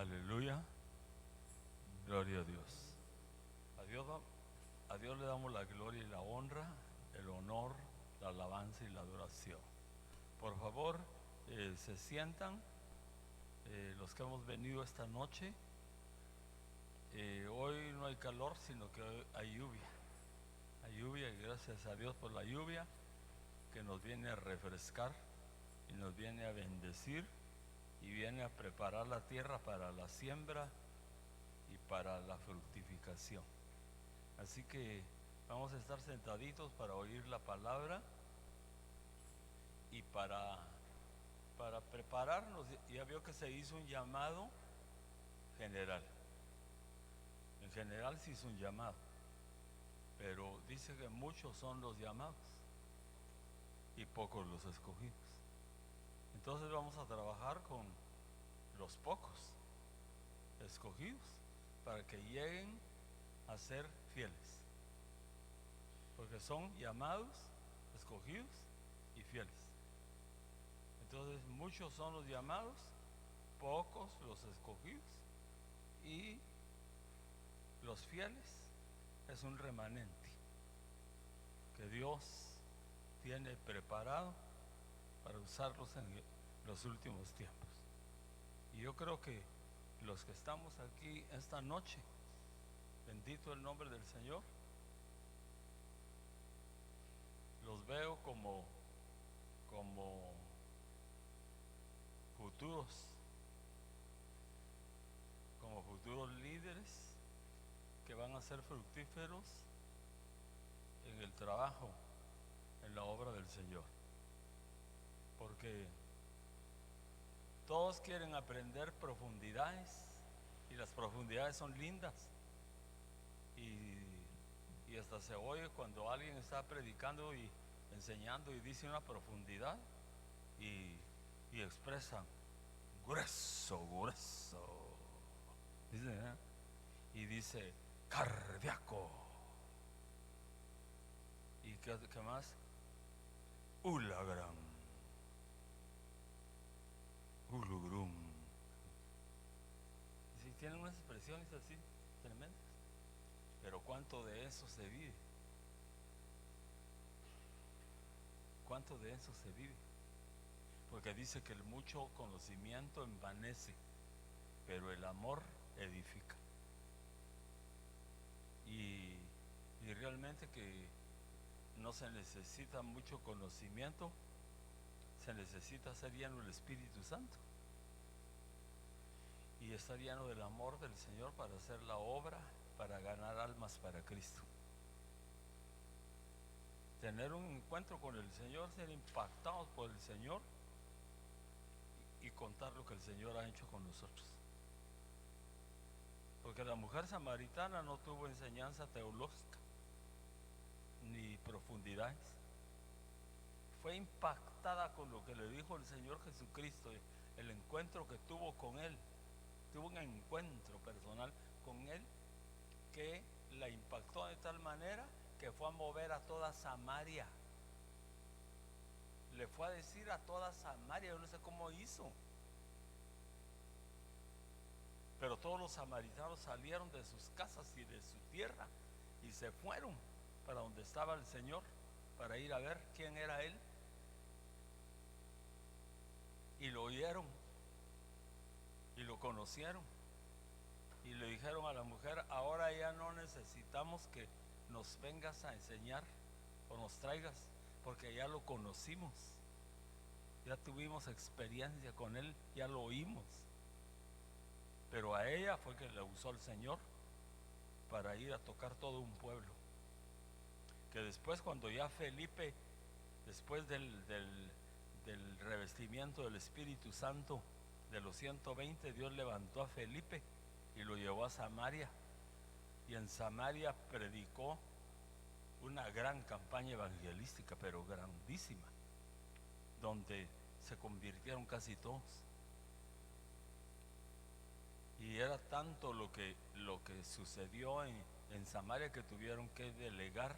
Aleluya, gloria a Dios. A Dios le damos la gloria y la honra, el honor, la alabanza y la adoración. Por favor, se sientan los que hemos venido esta noche. Hoy no hay calor, sino que hoy hay lluvia. Hay lluvia y gracias a Dios por la lluvia que nos viene a refrescar y nos viene a bendecir y viene a preparar la tierra para la siembra y para la fructificación. Así que vamos a estar sentaditos para oír la palabra y para prepararnos. Ya vio que se hizo un llamado general. En general se hizo un llamado, pero dice que muchos son los llamados y pocos los escogidos. Entonces vamos a trabajar con los pocos escogidos para que lleguen a ser fieles, porque son llamados, escogidos y fieles. Entonces muchos son los llamados, pocos los escogidos, y los fieles es un remanente que Dios tiene preparado para usarlos en los últimos tiempos. Y yo creo que los que estamos aquí esta noche, bendito el nombre del Señor, los veo como futuros líderes que van a ser fructíferos en el trabajo, en la obra del Señor. Porque todos quieren aprender profundidades y las profundidades son lindas y hasta se oye cuando alguien está predicando y enseñando y dice una profundidad y expresan grueso, dice, y dice cardíaco, y qué más, ulagram, ulugrum. Si tienen unas expresiones así tremendas, pero ¿cuánto de eso se vive? ¿Cuánto de eso se vive? Porque dice que el mucho conocimiento envanece, pero el amor edifica. Y realmente que no se necesita mucho conocimiento, se necesita ser lleno del Espíritu Santo y estar lleno del amor del Señor para hacer la obra, para ganar almas para Cristo. Tener un encuentro con el Señor, ser impactados por el Señor y contar lo que el Señor ha hecho con nosotros. Porque la mujer samaritana no tuvo enseñanza teológica ni profundidades. Fue impactada con lo que le dijo el Señor Jesucristo, el encuentro que tuvo con Él. Tuvo un encuentro personal con Él que la impactó de tal manera que fue a mover a toda Samaria. Le fue a decir a toda Samaria, yo no sé cómo hizo. Pero todos los samaritanos salieron de sus casas y de su tierra y se fueron para donde estaba el Señor, para ir a ver quién era Él. Y lo oyeron y lo conocieron y le dijeron a la mujer: ahora ya no necesitamos que nos vengas a enseñar o nos traigas, porque ya lo conocimos, ya tuvimos experiencia con Él, ya lo oímos. Pero a ella fue que la usó el Señor para ir a tocar todo un pueblo. Que después, cuando ya Felipe, después del revestimiento del Espíritu Santo de los 120, Dios levantó a Felipe y lo llevó a Samaria, y en Samaria predicó una gran campaña evangelística, pero grandísima, donde se convirtieron casi todos. Y era tanto lo que sucedió en Samaria que tuvieron que delegar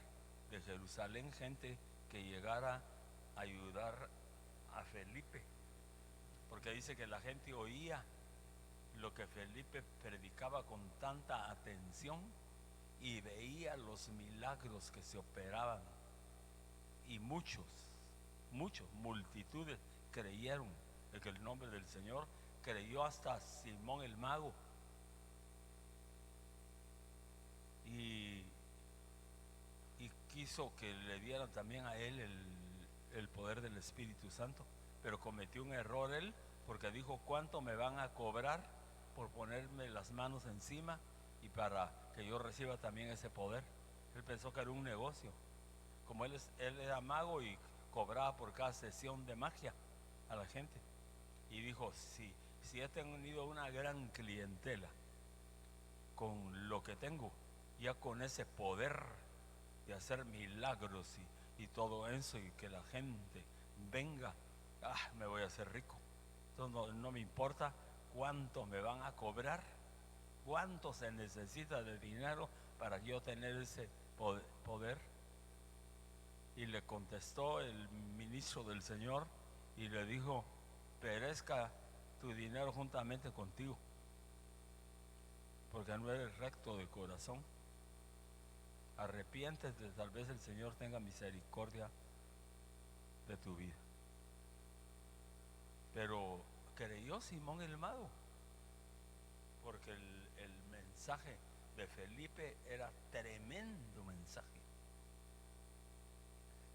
de Jerusalén gente que llegara a ayudar a Felipe, porque dice que la gente oía lo que Felipe predicaba con tanta atención y veía los milagros que se operaban. Y multitudes creyeron en el nombre del Señor. Creyó hasta Simón el mago. Y quiso que le dieran también a él el poder del Espíritu Santo. Pero cometió un error él, porque dijo: ¿cuánto me van a cobrar por ponerme las manos encima y para que yo reciba también ese poder? Él pensó que era un negocio. Como él era mago y cobraba por cada sesión de magia a la gente. Y dijo: si he tenido una gran clientela con lo que tengo, ya con ese poder de hacer milagros y todo eso, y que la gente venga, me voy a hacer rico. Entonces no me importa cuánto me van a cobrar, cuánto se necesita de dinero para yo tener ese poder. Y le contestó el ministro del Señor y le dijo: perezca tu dinero juntamente contigo, porque no eres recto de corazón. Arrepiéntete, tal vez el Señor tenga misericordia de tu vida. Pero creyó Simón el mago, porque el mensaje de Felipe era tremendo mensaje.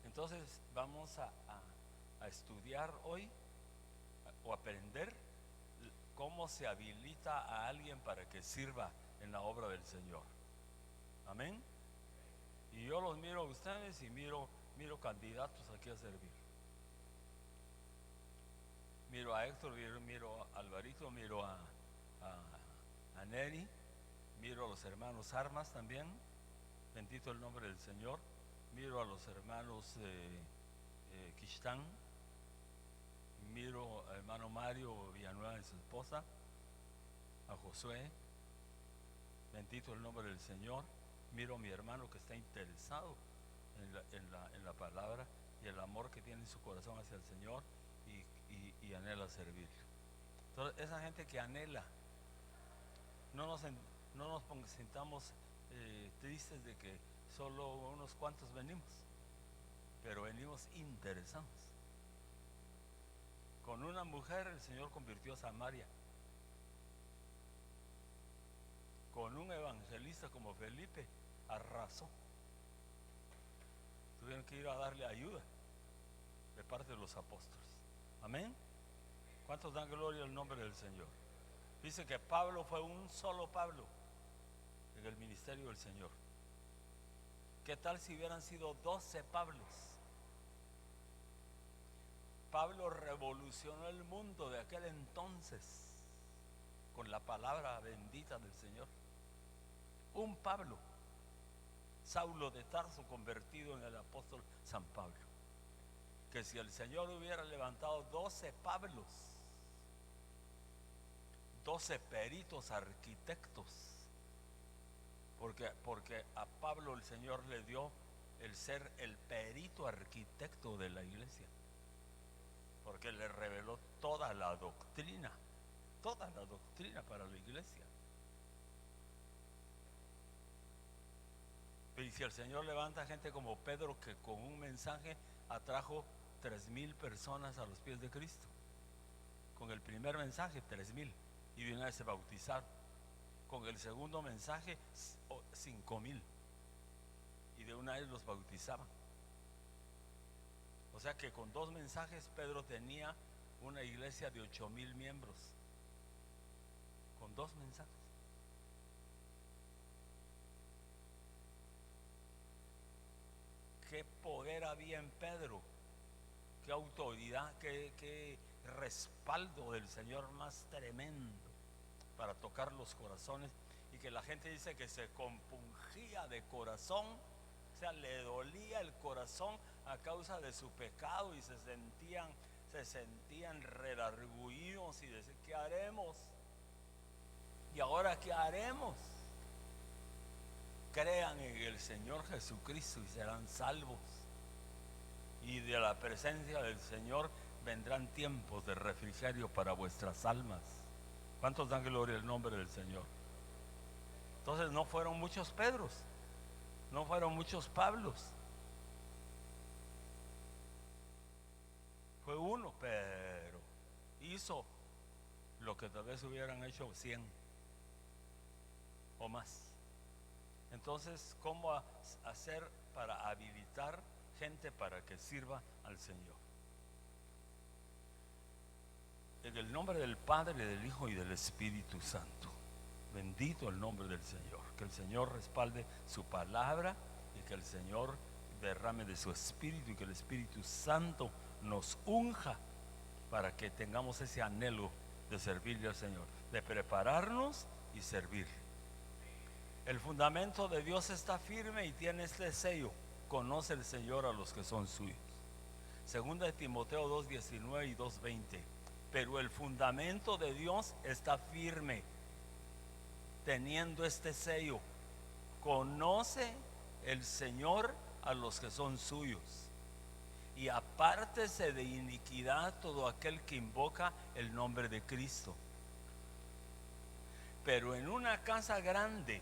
Entonces vamos a estudiar hoy o aprender cómo se habilita a alguien para que sirva en la obra del Señor. Amén. Y yo los miro a ustedes y miro candidatos aquí a servir. Miro a Héctor, miro a Alvarito, miro a Neri, miro a los hermanos Armas también, bendito el nombre del Señor. Miro a los hermanos Quistán, miro al hermano Mario Villanueva y su esposa, a Josué, bendito el nombre del Señor. Miro a mi hermano que está interesado en la palabra y el amor que tiene en su corazón hacia el Señor y anhela servir. Entonces, esa gente que anhela, no nos sintamos tristes de que solo unos cuantos venimos, pero venimos interesados. Con una mujer el Señor convirtió a Samaria. Con un evangelista como Felipe arrasó. Tuvieron que ir a darle ayuda de parte de los apóstoles. Amén. ¿Cuántos dan gloria al nombre del Señor? Dice que Pablo fue un solo Pablo en el ministerio del Señor. ¿Qué tal si hubieran sido 12 Pablos? Pablo revolucionó el mundo de aquel entonces con la palabra bendita del Señor. Un Pablo, Saulo de Tarso, convertido en el apóstol San Pablo. Que si el Señor hubiera levantado 12 Pablos, 12 peritos arquitectos, porque a Pablo el Señor le dio el ser el perito arquitecto de la iglesia, porque le reveló toda la doctrina para la iglesia. Y si el Señor levanta gente como Pedro, que con un mensaje atrajo 3,000 personas a los pies de Cristo, con el primer mensaje 3,000, y de una vez se bautizaron. Con el segundo mensaje 5,000, y de una vez los bautizaban. O sea que con 2 mensajes Pedro tenía una iglesia de 8,000 miembros, con 2 mensajes. Qué poder había en Pedro, qué autoridad, qué respaldo del Señor más tremendo para tocar los corazones, y que la gente dice que se compungía de corazón, o sea, le dolía el corazón a causa de su pecado, y se sentían redargüidos y decían: ¿qué haremos? ¿Y ahora qué haremos? Crean en el Señor Jesucristo y serán salvos, y de la presencia del Señor vendrán tiempos de refrigerio para vuestras almas. ¿Cuántos dan gloria al nombre del Señor? Entonces no fueron muchos Pedros, no fueron muchos Pablos. Fue uno, pero hizo lo que tal vez hubieran hecho 100 o más. Entonces, ¿cómo hacer para habilitar gente para que sirva al Señor? En el nombre del Padre, del Hijo y del Espíritu Santo. Bendito el nombre del Señor. Que el Señor respalde su palabra y que el Señor derrame de su Espíritu y que el Espíritu Santo nos unja para que tengamos ese anhelo de servirle al Señor, de prepararnos y servir. El fundamento de Dios está firme y tiene este sello: conoce el Señor a los que son suyos. Segunda de Timoteo 2:19 y 2:20. Pero el fundamento de Dios está firme, teniendo este sello: conoce el Señor a los que son suyos. Y apártese de iniquidad todo aquel que invoca el nombre de Cristo. Pero en una casa grande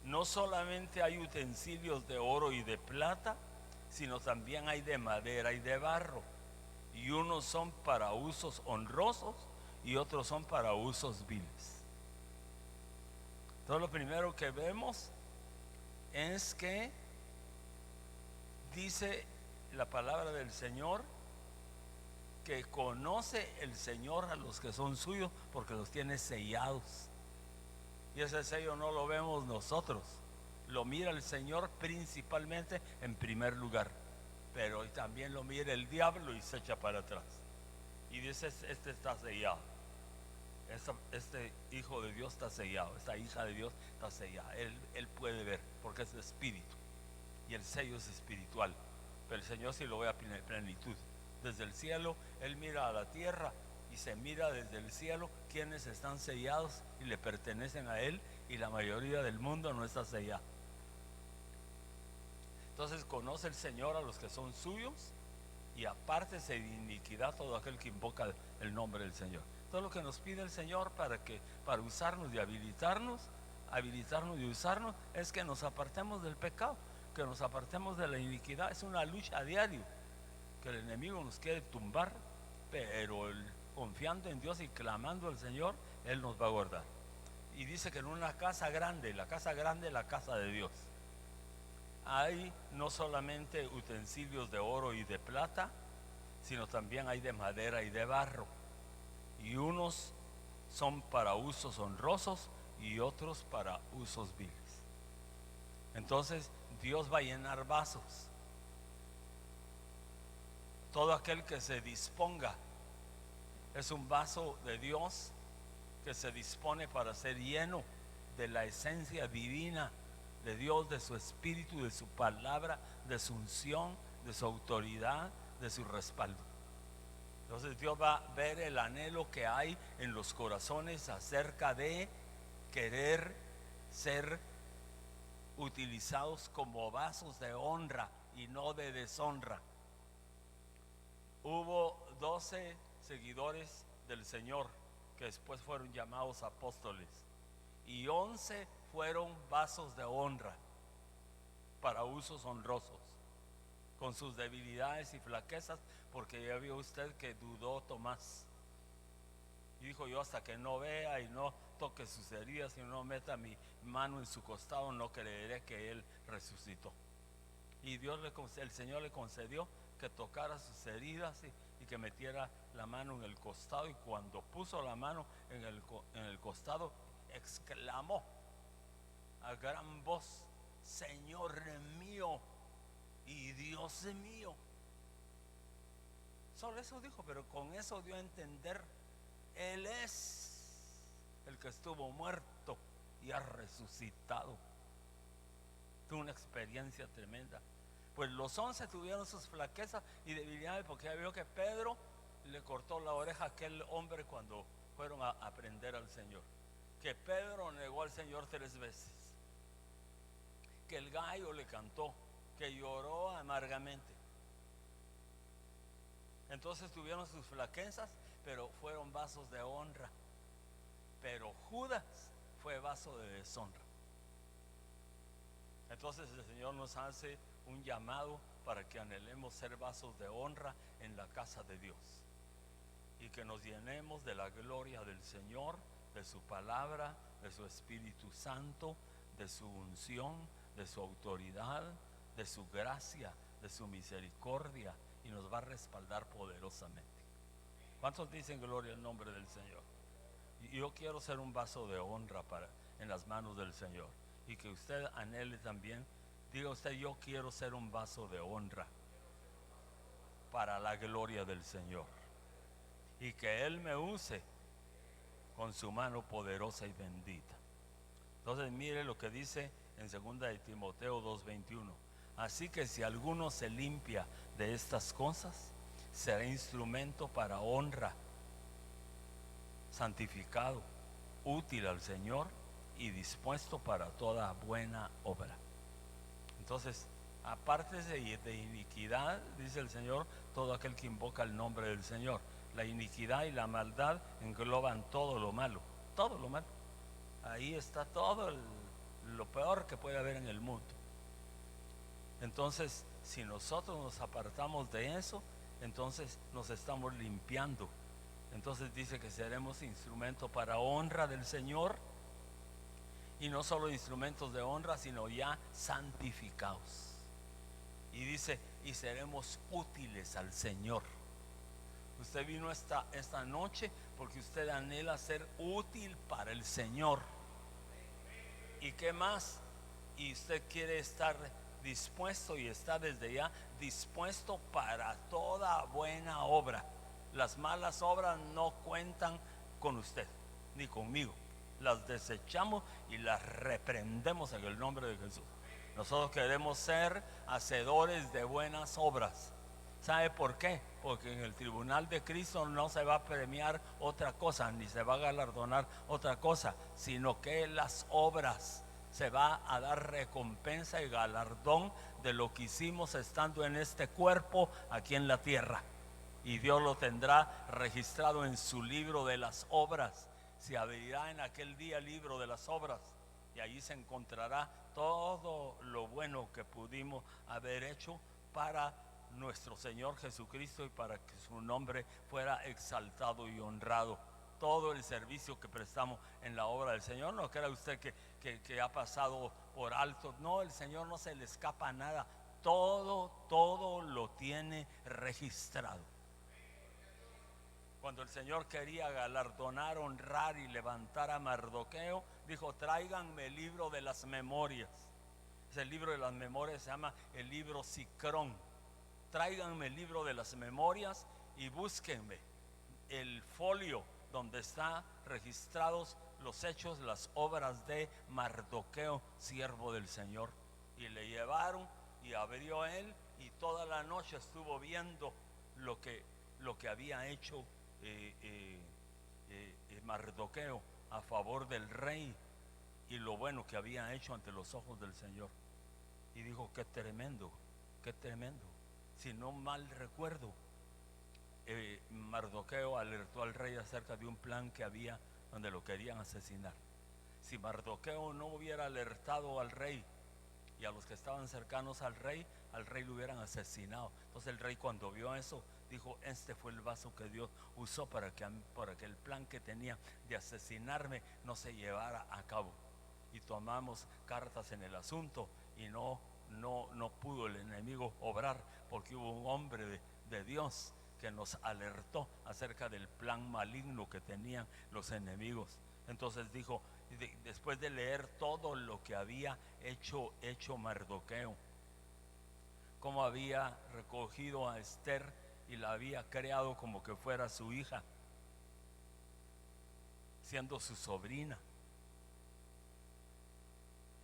no solamente hay utensilios de oro y de plata, sino también hay de madera y de barro. Y unos son para usos honrosos y otros son para usos viles. Entonces lo primero que vemos es que dice la palabra del Señor que conoce el Señor a los que son suyos porque los tiene sellados. Y ese sello no lo vemos nosotros, lo mira el Señor principalmente en primer lugar, pero también lo mira el diablo y se echa para atrás y dice: este está sellado, este hijo de Dios está sellado, esta hija de Dios está sellada. Él puede ver porque es espíritu y el sello es espiritual, pero el Señor sí lo ve a plenitud. Desde el cielo Él mira a la tierra y se mira desde el cielo quienes están sellados y le pertenecen a Él, y la mayoría del mundo no está sellado. Entonces conoce el Señor a los que son suyos y apártese de iniquidad todo aquel que invoca el nombre del Señor. Todo lo que nos pide el Señor para usarnos y habilitarnos y usarnos, es que nos apartemos del pecado, que nos apartemos de la iniquidad. Es una lucha a diario, que el enemigo nos quiere tumbar, pero confiando en Dios y clamando al Señor, Él nos va a guardar. Y dice que en una casa grande, la casa grande, la casa de Dios, hay no solamente utensilios de oro y de plata, sino también hay de madera y de barro. Y unos son para usos honrosos y otros para usos viles. Entonces Dios va a llenar vasos. Todo aquel que se disponga es un vaso de Dios que se dispone para ser lleno de la esencia divina de Dios, de su espíritu, de su palabra, de su unción, de su autoridad, de su respaldo. Entonces Dios va a ver el anhelo que hay en los corazones acerca de querer ser utilizados como vasos de honra y no de deshonra. Hubo 12 seguidores del Señor que después fueron llamados apóstoles, y 11 fueron vasos de honra para usos honrosos, con sus debilidades y flaquezas, porque ya vio usted que dudó Tomás y dijo: yo hasta que no vea y no toque sus heridas y no meta mi mano en su costado, no creeré que Él resucitó. Y el Señor le concedió que tocara sus heridas y que metiera la mano en el costado, y cuando puso la mano en el costado, exclamó a gran voz: Señor mío y Dios mío. Solo eso dijo, pero con eso dio a entender: Él es el que estuvo muerto y ha resucitado. Tuvo una experiencia tremenda. Pues los 11 tuvieron sus flaquezas y debilidades, porque ya vio que Pedro le cortó la oreja a aquel hombre cuando fueron a aprender al Señor, que Pedro negó al Señor 3 veces, que el gallo le cantó, que lloró amargamente. Entonces tuvieron sus flaquezas, pero fueron vasos de honra. pero Judas fue vaso de deshonra. Entonces el Señor nos hace un llamado para que anhelemos ser vasos de honra en la casa de Dios y que nos llenemos de la gloria del Señor, de su palabra, de su Espíritu Santo, de su unción, de su autoridad, de su gracia, de su misericordia, y nos va a respaldar poderosamente. ¿Cuántos dicen gloria al nombre del Señor? Y yo quiero ser un vaso de honra en las manos del Señor, y que usted anhele también. Diga usted: yo quiero ser un vaso de honra para la gloria del Señor, y que Él me use con su mano poderosa y bendita. Entonces mire lo que dice en 2 de Timoteo 2:21. Así que si alguno se limpia de estas cosas, será instrumento para honra, santificado, útil al Señor y dispuesto para toda buena obra. Entonces, aparte de iniquidad, dice el Señor, todo aquel que invoca el nombre del Señor. La iniquidad y la maldad engloban todo lo malo, todo lo malo. Ahí está todo lo peor que puede haber en el mundo. Entonces, si nosotros nos apartamos de eso, entonces nos estamos limpiando. Entonces dice que seremos instrumentos para honra del Señor, y no solo instrumentos de honra, sino ya santificados. Y dice: y seremos útiles al Señor. Usted vino esta noche porque usted anhela ser útil para el Señor. ¿Y qué más? Y usted quiere estar dispuesto, y está desde ya dispuesto para toda buena obra. Las malas obras no cuentan con usted ni conmigo. Las desechamos y las reprendemos en el nombre de Jesús. Nosotros queremos ser hacedores de buenas obras. ¿Sabe por qué? Porque en el tribunal de Cristo no se va a premiar otra cosa, ni se va a galardonar otra cosa, sino que las obras. Se va a dar recompensa y galardón de lo que hicimos estando en este cuerpo aquí en la tierra. Y Dios lo tendrá registrado en su libro de las obras. Se abrirá en aquel día el libro de las obras, y allí se encontrará todo lo bueno que pudimos haber hecho para nuestro Señor Jesucristo, y para que su nombre fuera exaltado y honrado. Todo el servicio que prestamos en la obra del Señor, no crea usted que ha pasado por alto. No, el Señor no se le escapa nada. Todo lo tiene registrado. Cuando el Señor quería galardonar, honrar y levantar a Mardoqueo, dijo: tráiganme el libro de las memorias. Ese libro de las memorias se llama el libro Sicrón. Tráiganme el libro de las memorias y búsquenme el folio donde están registrados los hechos, las obras de Mardoqueo, siervo del Señor. Y le llevaron, y abrió él, y toda la noche estuvo viendo lo que había hecho Mardoqueo a favor del rey, y lo bueno que había hecho ante los ojos del Señor. Y dijo: qué tremendo, qué tremendo. Si no mal recuerdo, Mardoqueo alertó al rey acerca de un plan que había, donde lo querían asesinar. Si Mardoqueo no hubiera alertado al rey y a los que estaban cercanos al rey lo hubieran asesinado. Entonces el rey, cuando vio eso, dijo: este fue el vaso que Dios usó para que el plan que tenía de asesinarme no se llevara a cabo. Y tomamos cartas en el asunto, y no pudo el enemigo obrar, porque hubo un hombre de Dios que nos alertó acerca del plan maligno que tenían los enemigos. Entonces dijo, después de leer todo lo que había hecho Mardoqueo, cómo había recogido a Esther y la había creado como que fuera su hija, siendo su sobrina.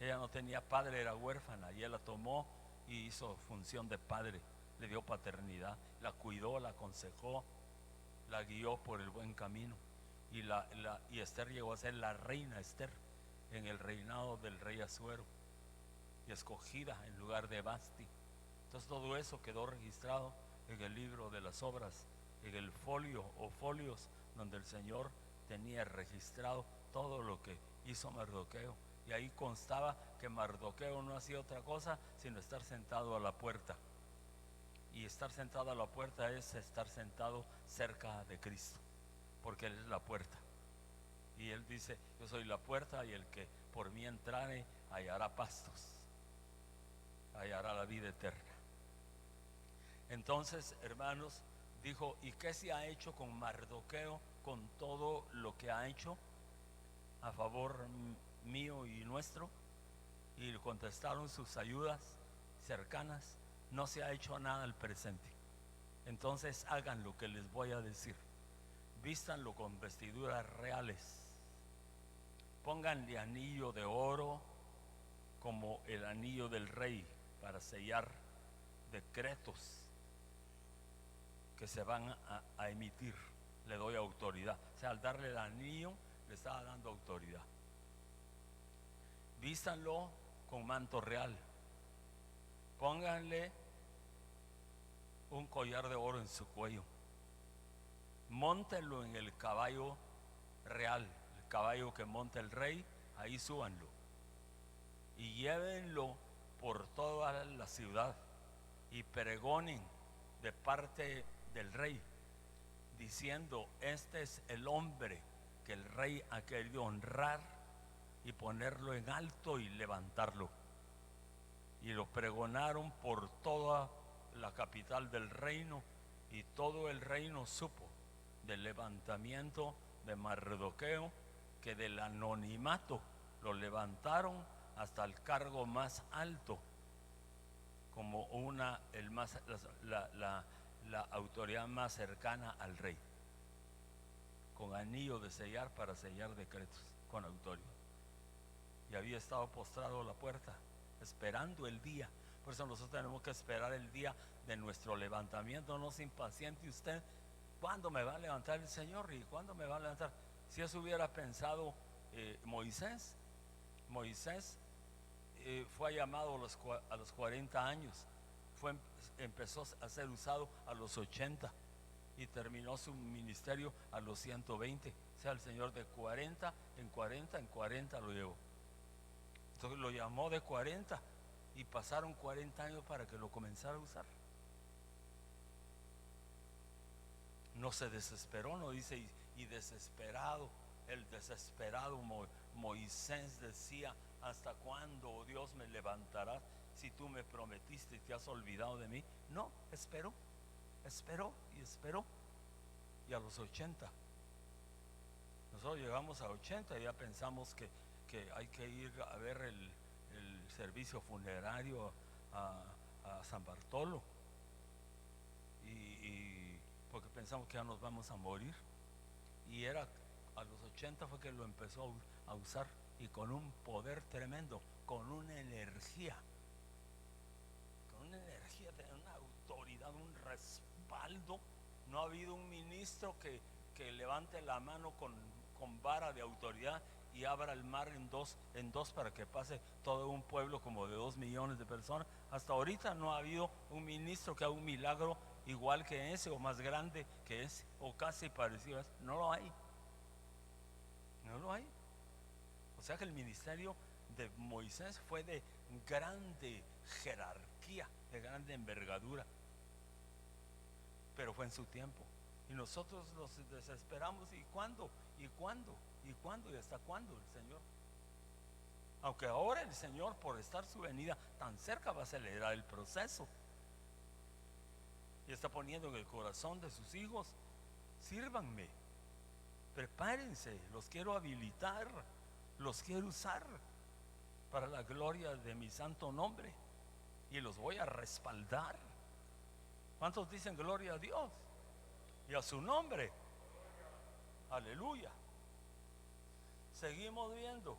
Ella no tenía padre, era huérfana, y él la tomó y hizo función de padre, le dio paternidad, la cuidó, la aconsejó, la guió por el buen camino. Y Esther llegó a ser la reina Esther en el reinado del rey Asuero, y escogida en lugar de Basti. Entonces todo eso quedó registrado en el libro de las obras, en el folio o folios donde el Señor tenía registrado todo lo que hizo Mardoqueo. Y ahí constaba que Mardoqueo no hacía otra cosa sino estar sentado a la puerta. Y estar sentado a la puerta es estar sentado cerca de Cristo, porque Él es la puerta. Y Él dice: yo soy la puerta, y el que por mí entrare hallará pastos, hallará la vida eterna. Entonces, hermanos, dijo: ¿y qué se ha hecho con Mardoqueo, con todo lo que ha hecho a favor mío y nuestro? Y le contestaron sus ayudas cercanas: no se ha hecho nada al presente. Entonces hagan lo que les voy a decir: vístanlo con vestiduras reales, pónganle anillo de oro como el anillo del rey, para sellar decretos que se van a emitir. Le doy autoridad. O sea, al darle el anillo le estaba dando autoridad. Vístanlo con manto real, pónganle un collar de oro en su cuello, móntenlo en el caballo real, el caballo que monta el rey. Ahí súbanlo y llévenlo por toda la ciudad y pregonen de parte del rey, diciendo: este es el hombre que el rey ha querido honrar y ponerlo en alto y levantarlo. Y lo pregonaron por toda la capital del reino, y todo el reino supo del levantamiento de Mardoqueo, que del anonimato lo levantaron hasta el cargo más alto, como la autoridad más cercana al rey, con anillo de sellar, para sellar decretos con autoridad. Y había estado postrado a la puerta, esperando el día. Por eso nosotros tenemos que esperar el día de nuestro levantamiento. No se impaciente usted: ¿cuándo me va a levantar el Señor? ¿Y cuándo me va a levantar? Si eso hubiera pensado Moisés fue llamado a los 40 años, empezó a ser usado a los 80 y terminó su ministerio a los 120. O sea, el Señor de 40 en 40 en 40 lo llevó. Entonces lo llamó de 40 y pasaron 40 años para que lo comenzara a usar. No se desesperó, no dice: y desesperado, el desesperado Moisés decía: ¿hasta cuándo, oh Dios, me levantarás si tú me prometiste y te has olvidado de mí? No, esperó y esperó, y a los 80, nosotros llegamos a 80 y ya pensamos que hay que ir a ver el servicio funerario a San Bartolo, y porque pensamos que ya nos vamos a morir. Y era a los 80 fue que lo empezó a usar, y con un poder tremendo, con una energía, una autoridad, un respaldo. No ha habido un ministro que levante la mano con vara de autoridad y abra el mar en dos para que pase todo un pueblo como de 2 millones de personas. Hasta ahorita no ha habido un ministro que haga un milagro igual que ese, o más grande que ese, o casi parecido a ese. No lo hay. O sea que el ministerio de Moisés fue de grande jerarquía, de grande envergadura, pero fue en su tiempo. Y nosotros nos desesperamos: ¿y cuándo? ¿Y cuándo? ¿Y cuándo? ¿Y hasta cuándo el Señor? Aunque ahora el Señor, por estar su venida tan cerca, va a acelerar el proceso y está poniendo en el corazón de sus hijos: sírvanme, prepárense, los quiero habilitar, los quiero usar para la gloria de mi santo nombre, y los voy a respaldar. ¿Cuántos dicen gloria a Dios y a su nombre? Aleluya. Seguimos viendo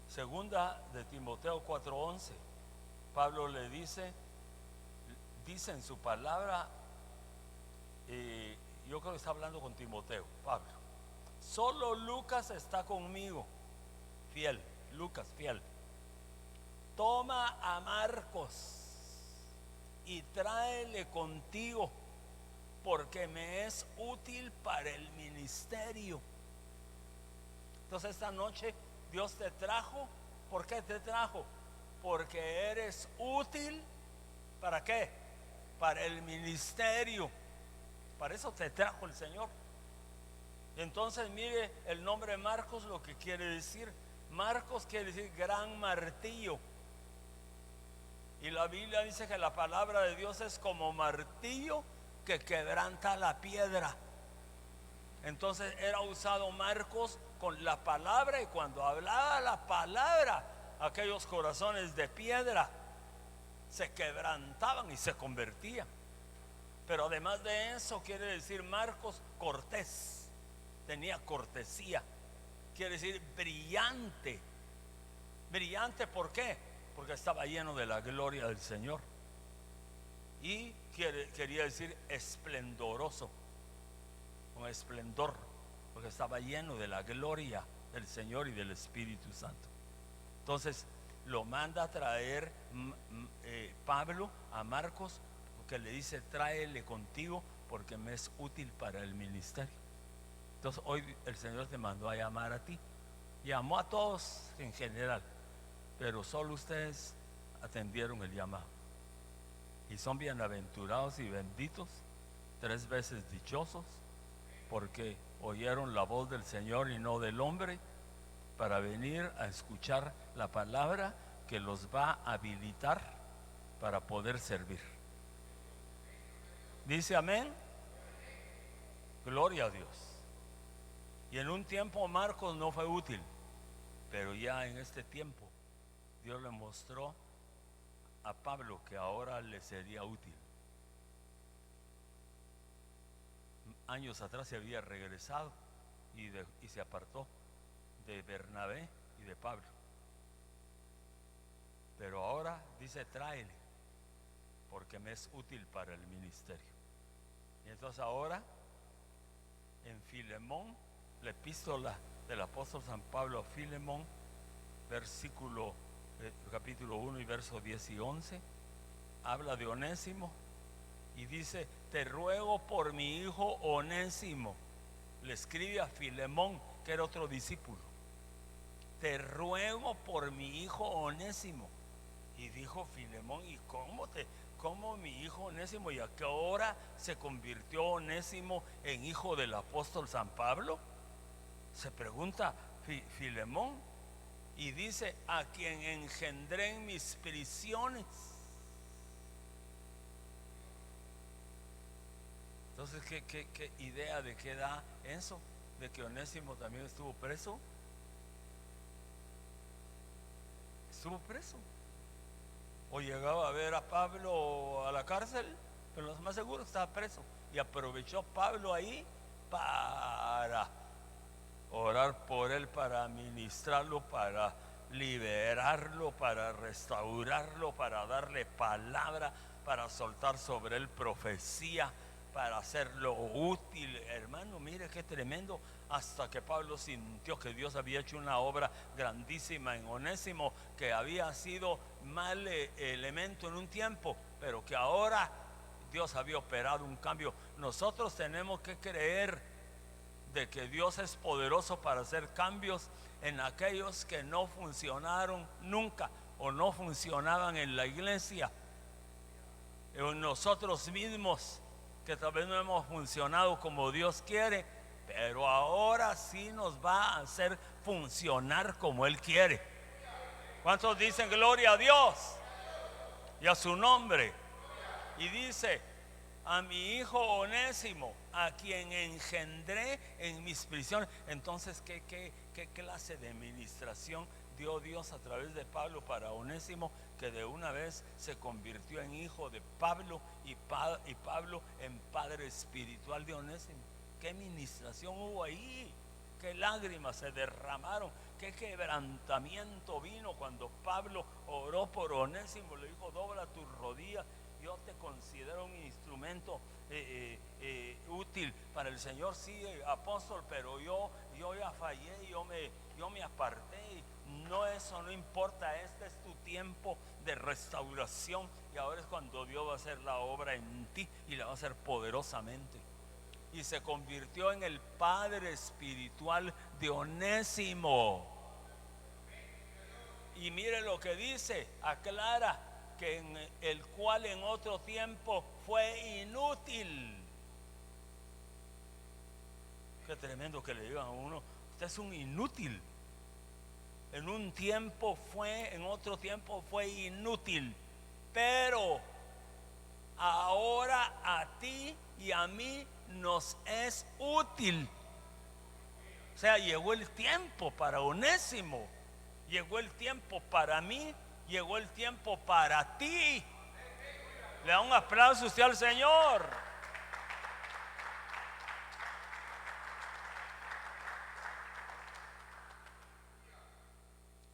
segunda de Timoteo 4:11. Pablo le dice en su palabra, yo creo que está hablando con Timoteo, Pablo: solo Lucas está conmigo, fiel, Lucas fiel. Toma a Marcos y tráele contigo, porque me es útil para el ministerio. Entonces esta noche Dios te trajo. ¿Por qué te trajo? Porque eres útil. ¿Para qué? Para el ministerio. Para eso te trajo el Señor. Entonces mire el nombre Marcos lo que quiere decir. Marcos quiere decir gran martillo. Y la Biblia dice que la palabra de Dios es como martillo que quebranta la piedra. Entonces era usado Marcos con la palabra, y cuando hablaba la palabra, aquellos corazones de piedra se quebrantaban y se convertían. Pero además de eso quiere decir Marcos cortés, tenía cortesía, quiere decir brillante. Brillante, ¿por qué? Porque estaba lleno de la gloria del Señor. Y quería decir esplendoroso, con esplendor, porque estaba lleno de la gloria del Señor y del Espíritu Santo. Entonces lo manda a traer Pablo a Marcos, porque le dice: tráele contigo porque me es útil para el ministerio. Entonces hoy el Señor te mandó a llamar a ti. Llamó a todos en general, pero solo ustedes atendieron el llamado. Y son bienaventurados y benditos, 3 veces dichosos, porque oyeron la voz del Señor y no del hombre, para venir a escuchar la palabra que los va a habilitar para poder servir. Dice amén. Gloria a Dios. Y en un tiempo Marcos no fue útil, pero ya en este tiempo Dios le mostró a Pablo que ahora le sería útil. Años atrás se había regresado y se apartó de Bernabé y de Pablo, pero ahora dice: tráele porque me es útil para el ministerio. Y entonces ahora en Filemón, la epístola del apóstol San Pablo a Filemón, capítulo 1 y verso 10 y 11, habla de Onésimo y dice: te ruego por mi hijo Onésimo. Le escribe a Filemón, que era otro discípulo: te ruego por mi hijo Onésimo. Y dijo Filemón: ¿y cómo mi hijo Onésimo? ¿Y a qué hora se convirtió Onésimo en hijo del apóstol San Pablo? Se pregunta Filemón, y dice: a quien engendré en mis prisiones. Entonces, ¿qué idea de qué da eso? De que Onésimo también estuvo preso. Estuvo preso. O llegaba a ver a Pablo a la cárcel, pero lo más seguro estaba preso. Y aprovechó Pablo ahí para orar por él, para ministrarlo, para liberarlo, para restaurarlo, para darle palabra, para soltar sobre él profecía, para hacerlo útil. Hermano, mire qué tremendo. Hasta que Pablo sintió que Dios había hecho una obra grandísima en Onésimo, que había sido mal elemento en un tiempo, pero que ahora Dios había operado un cambio. Nosotros tenemos que creer de que Dios es poderoso para hacer cambios en aquellos que no funcionaron nunca o no funcionaban en la iglesia, en nosotros mismos, que tal vez no hemos funcionado como Dios quiere, pero ahora sí nos va a hacer funcionar como Él quiere. ¿Cuántos dicen gloria a Dios y a su nombre? Y dice: a mi hijo Onésimo, a quien engendré en mis prisiones. Entonces, ¿qué clase de administración dio Dios a través de Pablo para Onésimo, que de una vez se convirtió en hijo de Pablo y Pablo en padre espiritual de Onésimo? ¿Qué administración hubo ahí? ¿Qué lágrimas se derramaron? ¿Qué quebrantamiento vino cuando Pablo oró por Onésimo? Le dijo: dobla tus rodillas, yo te considero un instrumento útil para el Señor. Sí, apóstol, pero yo ya fallé, yo me aparté. No, eso no importa. Este es tu tiempo de restauración, y ahora es cuando Dios va a hacer la obra en ti y la va a hacer poderosamente. y se convirtió en el padre espiritual de Onésimo. Y mire lo que dice, aclara que en el cual en otro tiempo fue inútil. Qué tremendo que le digan a uno, usted es un inútil. En un tiempo fue, en otro tiempo fue inútil, pero ahora a ti y a mí nos es útil. O sea, llegó el tiempo para Onésimo, llegó el tiempo para mí, llegó el tiempo para ti. Le da un aplauso usted al Señor.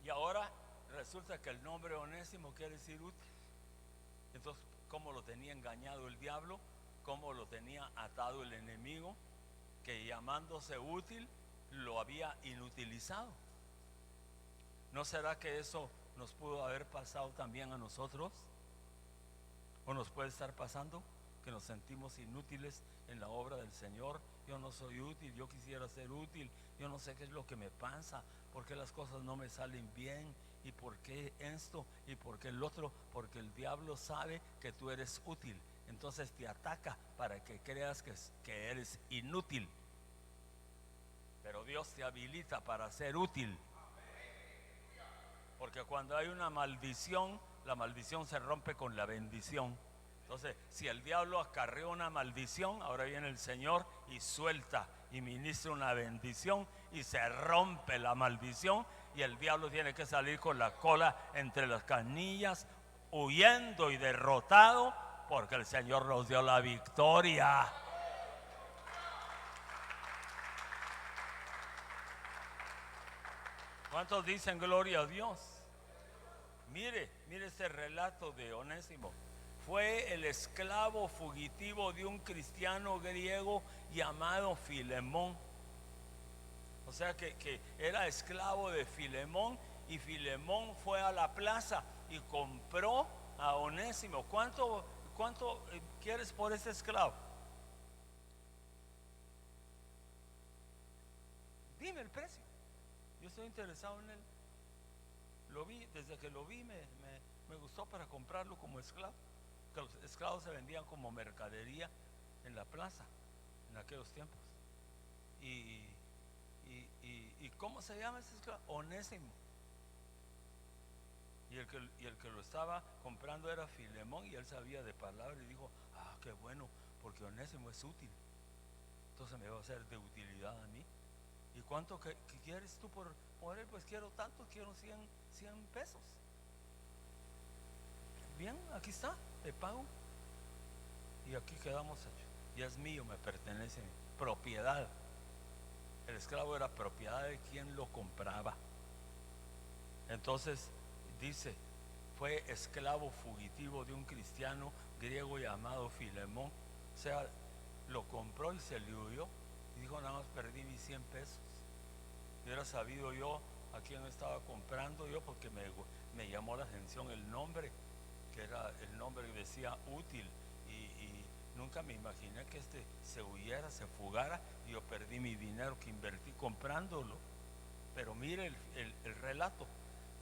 Y ahora resulta que el nombre Onésimo quiere decir útil. Entonces, ¿cómo lo tenía engañado el diablo? ¿Cómo lo tenía atado el enemigo? Que llamándose útil lo había inutilizado. ¿No será que eso nos pudo haber pasado también a nosotros? ¿O nos puede estar pasando que nos sentimos inútiles en la obra del Señor? Yo no soy útil, yo quisiera ser útil, yo no sé qué es lo que me pasa, por qué las cosas no me salen bien, y por qué esto, y por qué el otro. Porque el diablo sabe que tú eres útil, entonces te ataca para que creas que eres inútil. Pero Dios te habilita para ser útil. Porque cuando hay una maldición, la maldición se rompe con la bendición. Entonces, si el diablo acarreó una maldición, ahora viene el Señor y suelta y ministra una bendición y se rompe la maldición, y el diablo tiene que salir con la cola entre las canillas, huyendo y derrotado, porque el Señor nos dio la victoria. ¿Cuántos dicen gloria a Dios? Mire este relato de Onésimo. Fue el esclavo fugitivo de un cristiano griego llamado Filemón. O sea que era esclavo de Filemón, y Filemón fue a la plaza y compró a Onésimo. ¿Cuánto quieres por ese esclavo? Dime el precio. Yo estoy interesado en él. Lo vi, desde que lo vi me gustó para comprarlo como esclavo. Que los esclavos se vendían como mercadería en la plaza en aquellos tiempos. ¿Y cómo se llama ese esclavo? Onésimo. Y el que lo estaba comprando era Filemón, y él sabía de palabra y dijo: ah, qué bueno, porque Onésimo es útil, entonces me va a ser de utilidad a mí. ¿Y cuánto que quieres tú por él? Pues quiero tanto, quiero 100 pesos. Bien, aquí está, te pago. Y aquí quedamos hechos. Ya es mío, me pertenece, propiedad. El esclavo era propiedad de quien lo compraba. Entonces dice, fue esclavo fugitivo de un cristiano griego llamado Filemón. O sea, lo compró y se le huyó. Y dijo: nada más perdí mis 100 pesos. Y hubiera sabido yo a quién estaba comprando yo, porque me llamó la atención el nombre, que era el nombre que decía útil. Y nunca me imaginé que se huyera, se fugara, y yo perdí mi dinero que invertí comprándolo. Pero mire el relato.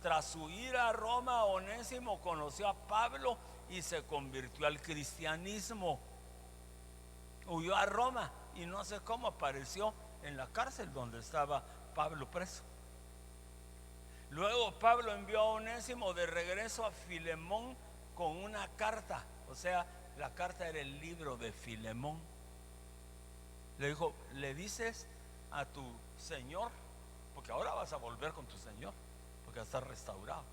Tras huir a Roma, Onésimo conoció a Pablo y se convirtió al cristianismo. Huyó a Roma y no sé cómo apareció en la cárcel donde estaba Pablo preso. Luego Pablo envió a Onésimo de regreso a Filemón con una carta. O sea, la carta era el libro de Filemón. Le dijo: le dices a tu Señor, porque ahora vas a volver con tu Señor, porque estás restaurado,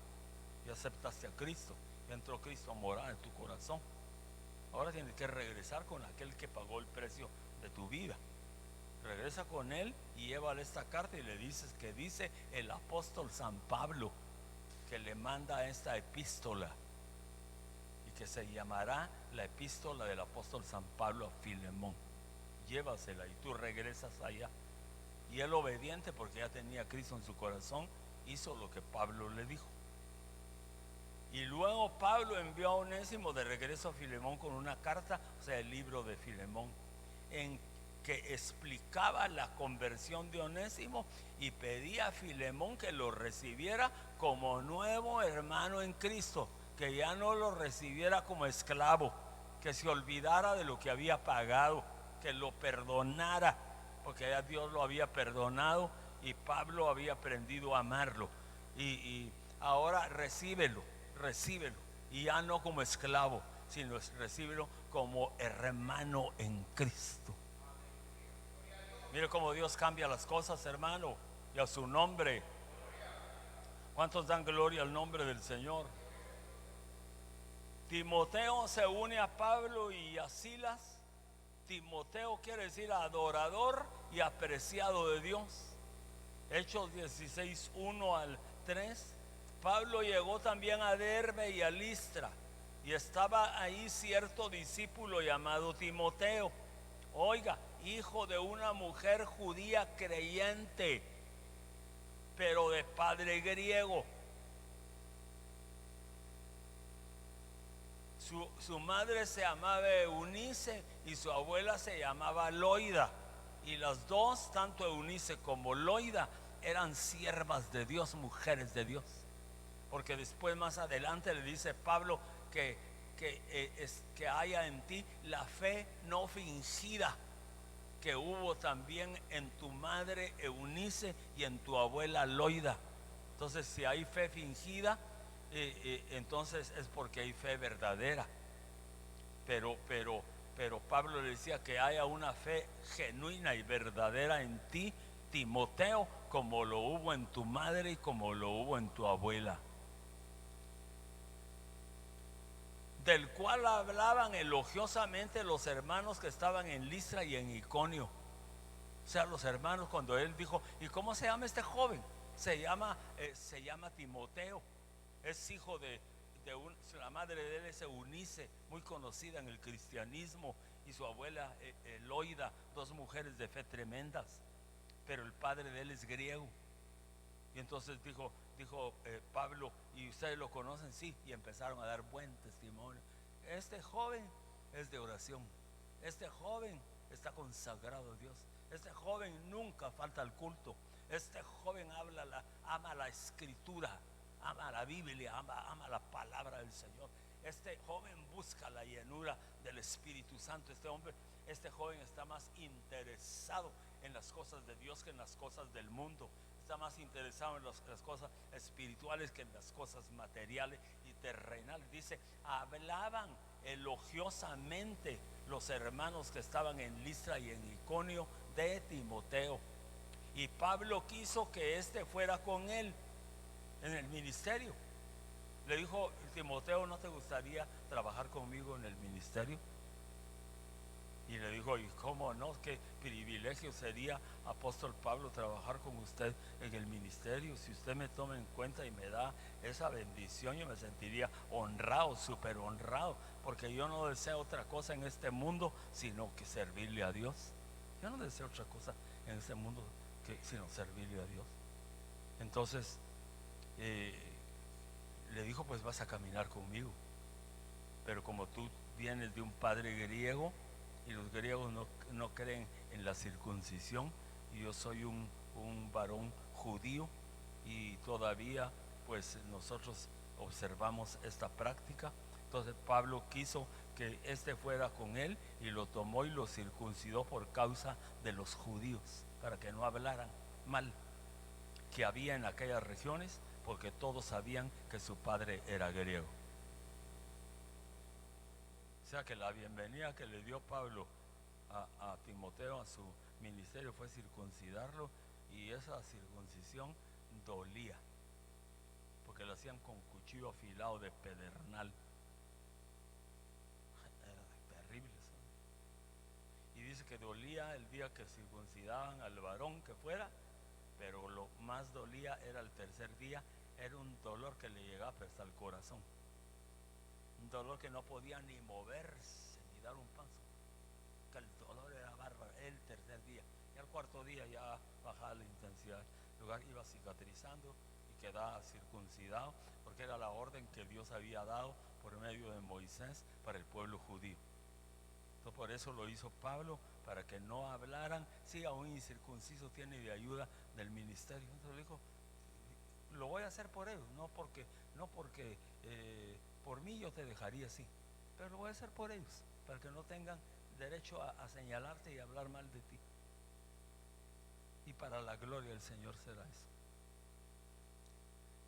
y aceptaste a Cristo, y entró Cristo a morar en tu corazón. Ahora tienes que regresar con aquel que pagó el precio de tu vida. Regresa con él y llévale esta carta, y le dices que dice el apóstol San Pablo, que le manda esta epístola, y que se llamará la epístola del apóstol San Pablo a Filemón. Llévasela y tú regresas allá. Y él, obediente, porque ya tenía a Cristo en su corazón, hizo lo que Pablo le dijo. Y luego Pablo envió a Onésimo de regreso a Filemón con una carta, o sea, el libro de Filemón, en que explicaba la conversión de Onésimo y pedía a Filemón que lo recibiera como nuevo hermano en Cristo, que ya no lo recibiera como esclavo, que se olvidara de lo que había pagado, que lo perdonara, porque ya Dios lo había perdonado y Pablo había aprendido a amarlo. Y ahora recíbelo, y ya no como esclavo, sino recíbelo como hermano en Cristo. Mire cómo Dios cambia las cosas, hermano, y a su nombre. ¿Cuántos dan gloria al nombre del Señor? Timoteo se une a Pablo y a Silas. Timoteo quiere decir adorador y apreciado de Dios. Hechos 16, 1 al 3. Pablo llegó también a Derbe y a Listra, y estaba ahí cierto discípulo llamado Timoteo, oiga, hijo de una mujer judía creyente, pero de padre griego. Su madre se llamaba Eunice y su abuela se llamaba Loida, y las dos, tanto Eunice como Loida, eran siervas de Dios, mujeres de Dios. Porque después, más adelante, le dice Pablo que haya en ti la fe no fingida que hubo también en tu madre Eunice y en tu abuela Loida. Entonces, si hay fe fingida, entonces es porque hay fe verdadera. Pero Pablo le decía que haya una fe genuina y verdadera en ti, Timoteo, como lo hubo en tu madre y como lo hubo en tu abuela, del cual hablaban elogiosamente los hermanos que estaban en Listra y en Iconio. O sea, los hermanos, cuando él dijo, ¿y cómo se llama este joven? Se llama Timoteo. Es hijo la madre de él es Eunice, muy conocida en el cristianismo, y su abuela Loida, dos mujeres de fe tremendas, pero el padre de él es griego. Y entonces dijo Pablo, ¿y ustedes lo conocen? Sí, y empezaron a dar buen testimonio. Este joven es de oración, este joven está consagrado a Dios, este joven nunca falta al culto, este joven ama la escritura, ama la Biblia, ama la palabra del Señor. Este joven busca la llenura del Espíritu Santo. Este joven está más interesado en las cosas de Dios que en las cosas del mundo. Está más interesado en las cosas espirituales que en las cosas materiales y terrenales. Dice, hablaban elogiosamente los hermanos que estaban en Listra y en Iconio de Timoteo. Y Pablo quiso que éste fuera con él en el ministerio. Le dijo, Timoteo, ¿no te gustaría trabajar conmigo en el ministerio? Y le dijo, ¿y cómo no? Qué privilegio sería, apóstol Pablo, trabajar con usted en el ministerio. Si usted me toma en cuenta y me da esa bendición, yo me sentiría honrado, súper honrado, porque yo no deseo otra cosa en este mundo sino que servirle a Dios. Yo no deseo otra cosa en este mundo sino servirle a Dios. Entonces le dijo, pues vas a caminar conmigo, pero como tú vienes de un padre griego y los griegos no creen en la circuncisión, y yo soy un varón judío, y todavía pues nosotros observamos esta práctica. Entonces Pablo quiso que este fuera con él, y lo tomó y lo circuncidó por causa de los judíos, para que no hablaran mal que había en aquellas regiones, porque todos sabían que su padre era griego. O sea que la bienvenida que le dio Pablo a Timoteo a su ministerio fue circuncidarlo, y esa circuncisión dolía, porque lo hacían con cuchillo afilado de pedernal. Era terrible eso. Y dice que dolía el día que circuncidaban al varón que fuera, pero lo más dolía era el tercer día. Era un dolor que le llegaba hasta el corazón, un dolor que no podía ni moverse ni dar un paso, que el dolor era bárbaro el tercer día. Y al cuarto día ya bajaba la intensidad, el lugar iba cicatrizando y quedaba circuncidado, porque era la orden que Dios había dado por medio de Moisés para el pueblo judío. Entonces por eso lo hizo Pablo, para que no hablaran. Sí, a un incircunciso tiene de ayuda del ministerio. Entonces dijo, lo voy a hacer por ellos, no porque por mí yo te dejaría así, pero lo voy a hacer por ellos, para que no tengan derecho a señalarte y hablar mal de ti. Y para la gloria del Señor será eso.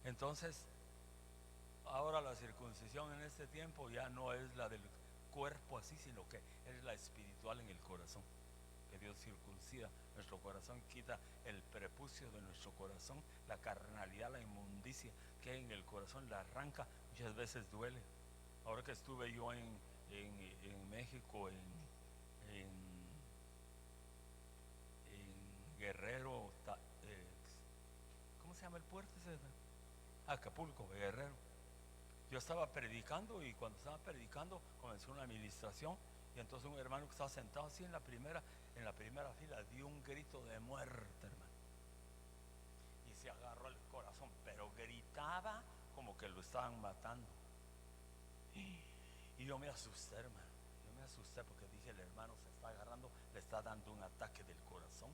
Entonces, ahora la circuncisión en este tiempo ya no es la del cuerpo así, sino que es la espiritual en el corazón. Que Dios circuncida nuestro corazón, quita el prepucio de nuestro corazón, la carnalidad, la inmundicia que hay en el corazón, la arranca. Muchas veces duele. Ahora que estuve yo en México, en Guerrero, ¿cómo se llama el puerto ese? Acapulco, Guerrero. Yo estaba predicando y cuando estaba predicando comenzó una administración y entonces un hermano que estaba sentado así en la primera fila dio un grito de muerte, hermano, y se agarró el corazón, pero gritaba como que lo estaban matando. Y yo me asusté, hermano, yo me asusté porque dije, el hermano se está agarrando, le está dando un ataque del corazón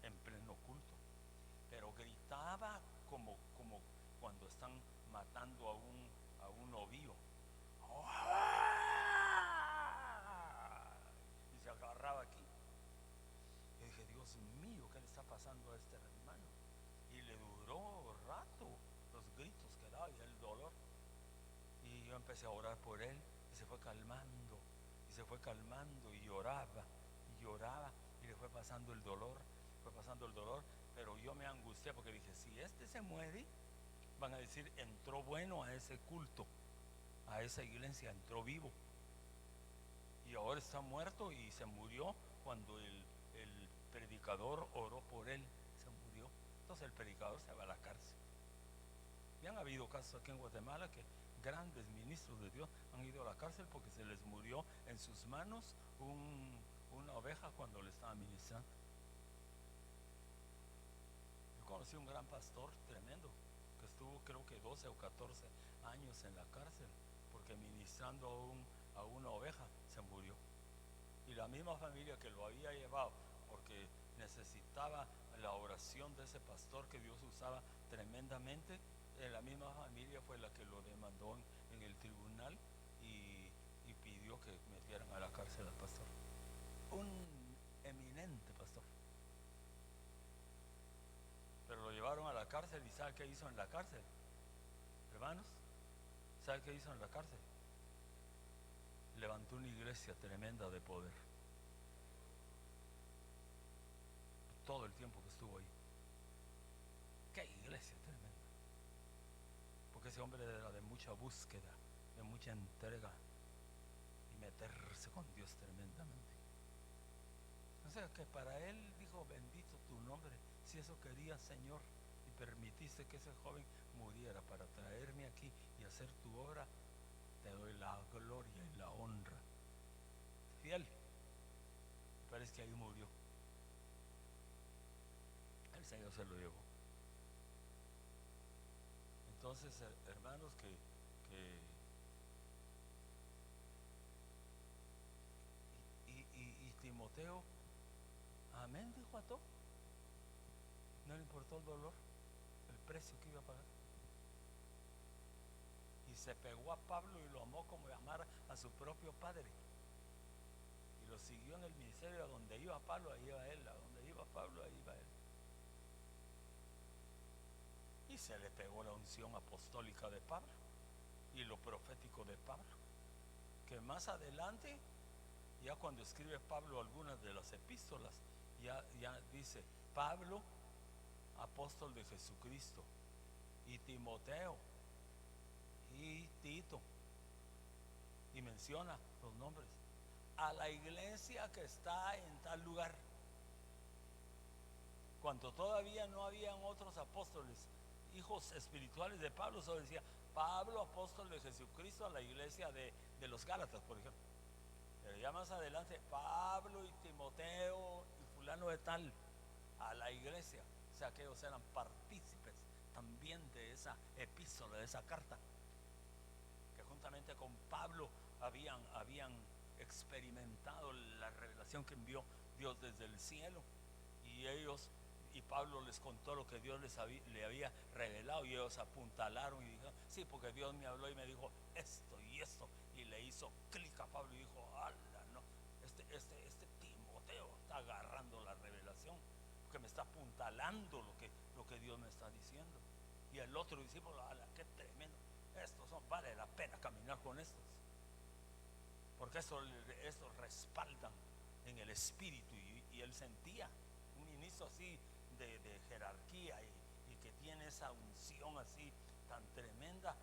en pleno culto, pero gritaba como cuando están matando a un ovío. Y se agarraba aquí. Y dije, Dios mío, ¿qué le está pasando a este hermano? Y le duró rato los gritos que daba y el dolor. Y yo empecé a orar por él y se fue calmando. Y se fue calmando y lloraba. Y lloraba y le fue pasando el dolor. Pero yo me angustié porque dije, si este se muere, van a decir, entró bueno a ese culto, a esa iglesia, entró vivo. Y ahora está muerto y se murió cuando el predicador oró por él, se murió. Entonces el predicador se va a la cárcel. Y han habido casos aquí en Guatemala que grandes ministros de Dios han ido a la cárcel porque se les murió en sus manos una oveja cuando le estaba ministrando. Yo conocí un gran pastor tremendo que estuvo creo que 12 o 14 años en la cárcel porque ministrando a una oveja se murió. Y la misma familia que lo había llevado porque necesitaba la oración de ese pastor que Dios usaba tremendamente, la misma familia fue la que lo demandó en el tribunal y pidió que metieran a la cárcel al pastor. Un eminente pastor. Pero lo llevaron a la cárcel y ¿sabe qué hizo en la cárcel? Hermanos, ¿sabe qué hizo en la cárcel? Levantó una iglesia tremenda de poder. Todo el tiempo que estuvo ahí. ¡Qué iglesia tremenda! Porque ese hombre era de mucha búsqueda, de mucha entrega y meterse con Dios tremendamente. O sea que para él dijo, bendito tu nombre, si eso querías, Señor, y permitiste que ese joven muriera para traerme aquí y hacer tu obra, te doy la gloria y la honra. Fiel. Parece que ahí murió. El Señor se lo llevó. Entonces, hermanos, y Timoteo, amén, dijo a todo. No le importó el dolor, el precio que iba a pagar. Y se pegó a Pablo y lo amó como amar a su propio padre. Y lo siguió en el ministerio. A donde iba Pablo, ahí iba él. A donde iba Pablo, ahí iba él. Y se le pegó la unción apostólica de Pablo y lo profético de Pablo. Que más adelante, ya cuando escribe Pablo algunas de las epístolas, ya dice, Pablo, apóstol de Jesucristo, y Timoteo, y Tito, y menciona los nombres, a la iglesia que está en tal lugar. Cuando todavía no habían otros apóstoles, hijos espirituales de Pablo, solo decía, Pablo, apóstol de Jesucristo, a la iglesia de los Gálatas, por ejemplo. Pero ya más adelante, Pablo y Timoteo y fulano de tal, a la iglesia. O sea, que ellos eran partícipes también de esa epístola, de esa carta, que juntamente con Pablo habían experimentado la revelación que envió Dios desde el cielo. Y Pablo les contó lo que Dios le había revelado, y ellos apuntalaron y dijeron: sí, porque Dios me habló y me dijo esto y esto, y le hizo clic a Pablo y dijo: ala, no, este Timoteo está agarrando la revelación, porque me está apuntalando lo que Dios me está diciendo. Y el otro discípulo: ala, qué tremendo, vale la pena caminar con estos, porque estos respaldan en el espíritu. Y él sentía un ministro así de jerarquía, y que tiene esa unción así tan tremenda.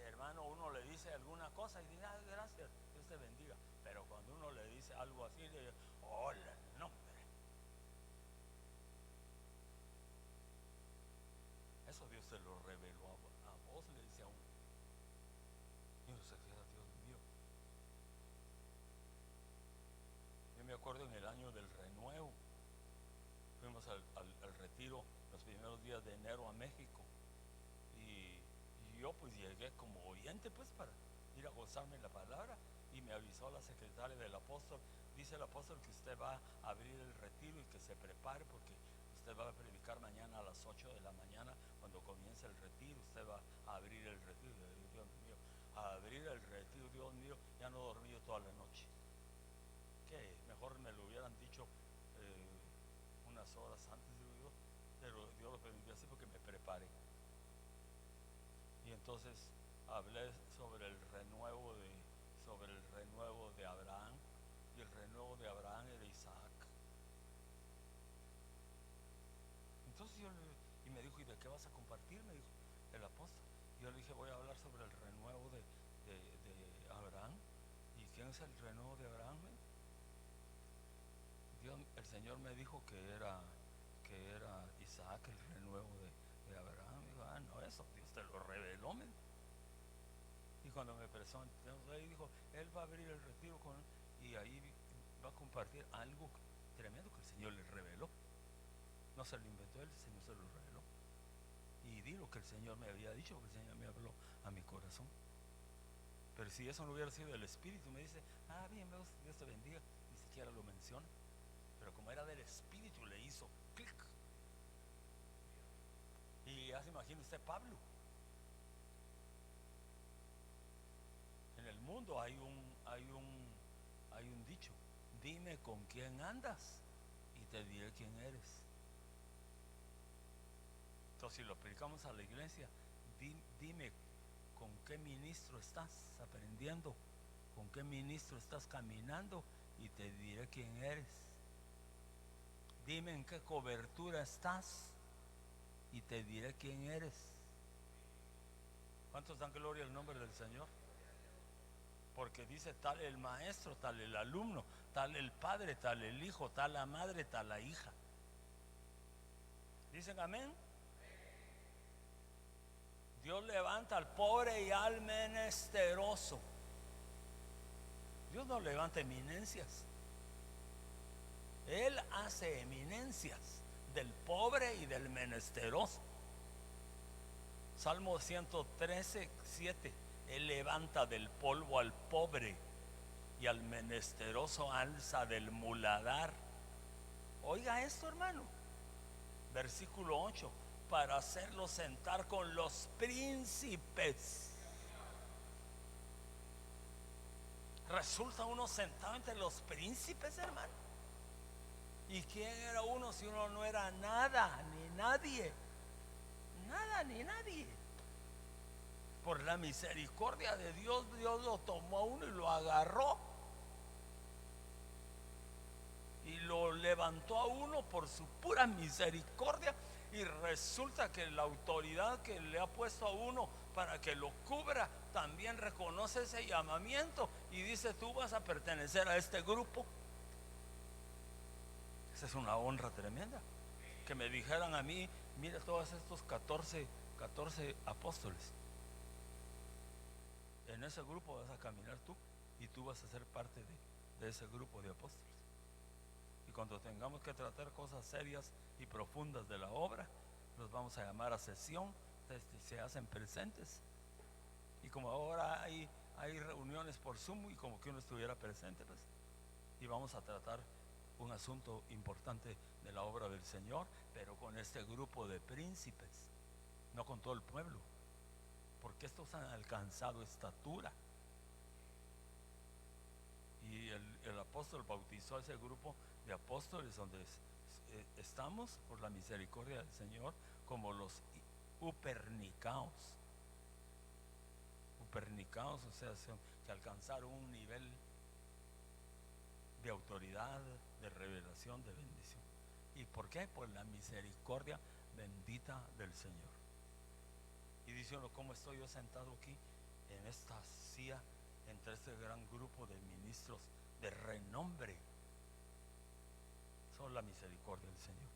Hermano, uno le dice alguna cosa y dice: ah, gracias, Dios te bendiga. Pero cuando uno le dice algo así, le dice: hola, no, hombre. Eso Dios te lo reveló a vos, le dice a uno. Y uno se queda: Dios mío. Yo me acuerdo en el año del renuevo, fuimos al retiro los primeros días de enero a México, y yo pues llegué como oyente, pues, para ir a gozarme la palabra, y me avisó la secretaria del apóstol: dice el apóstol que usted va a abrir el retiro y que se prepare, porque usted va a predicar mañana a las 8 de la mañana cuando comience el retiro. Usted va a abrir el retiro. Y yo digo: Dios mío, a abrir el retiro, Dios mío, ya no dormí yo toda la noche. Que mejor me lo hubieran dicho unas horas antes, digo yo, pero Dios lo permitió así porque me preparé. Y entonces hablé sobre el renuevo de Abraham, y el renuevo de Abraham y de Isaac. Entonces y me dijo: ¿y de qué vas a compartir?, me dijo el apóstol. Y yo le dije: voy a hablar sobre el renuevo de Abraham. ¿Y quién es el renuevo de Abraham? El Señor me dijo que era Isaac, el renuevo de Abraham. Y digo: ah, no, eso Dios te lo reveló, men. Y cuando me presentó ahí, dijo: él va a abrir el retiro y ahí va a compartir algo tremendo que el Señor le reveló. No se lo inventó él, el Señor se lo reveló. Y di lo que el Señor me había dicho, porque el Señor me habló a mi corazón. Pero si eso no hubiera sido del Espíritu, me dice: ah, bien, Dios te bendiga, ni siquiera lo menciona. Pero como era del Espíritu, le hizo clic. Y ya se imagina usted Pablo. En el mundo hay un dicho: dime con quién andas y te diré quién eres. Entonces, si lo aplicamos a la iglesia, dime con qué ministro estás aprendiendo, con qué ministro estás caminando, y te diré quién eres. Dime en qué cobertura estás y te diré quién eres. ¿Cuántos dan gloria al nombre del Señor? Porque dice: tal el maestro, tal el alumno, tal el padre, tal el hijo, tal la madre, tal la hija. ¿Dicen amén? Dios levanta al pobre y al menesteroso. Dios no levanta eminencias. Él hace eminencias del pobre y del menesteroso. Salmo 113, 7: él levanta del polvo al pobre, y al menesteroso alza del muladar. Oiga esto, hermano. Versículo 8: para hacerlo sentar con los príncipes. Resulta uno sentado entre los príncipes, hermano. ¿Y quién era uno si uno no era nada ni nadie? Nada ni nadie. Por la misericordia de Dios, Dios lo tomó a uno y lo agarró y lo levantó a uno por su pura misericordia. Y resulta que la autoridad que le ha puesto a uno para que lo cubra también reconoce ese llamamiento y dice: tú vas a pertenecer a este grupo. Esa es una honra tremenda. Que me dijeran a mí: mira, todos estos 14 apóstoles, en ese grupo vas a caminar tú, y tú vas a ser parte de ese grupo de apóstoles. Y cuando tengamos que tratar cosas serias y profundas de la obra, los vamos a llamar a sesión, se hacen presentes. Y como ahora hay reuniones por Zoom, y como que uno estuviera presente, pues, y vamos a tratar un asunto importante de la obra del Señor, pero con este grupo de príncipes, no con todo el pueblo, porque estos han alcanzado estatura. Y el apóstol bautizó a ese grupo de apóstoles donde estamos por la misericordia del Señor como los upernicaos. Upernicaos, o sea, que alcanzaron un nivel de autoridad, de revelación, de bendición. ¿Y por qué? Por la misericordia bendita del Señor. Y dice uno, ¿cómo estoy yo sentado aquí en esta silla entre este gran grupo de ministros de renombre? Son la misericordia del Señor.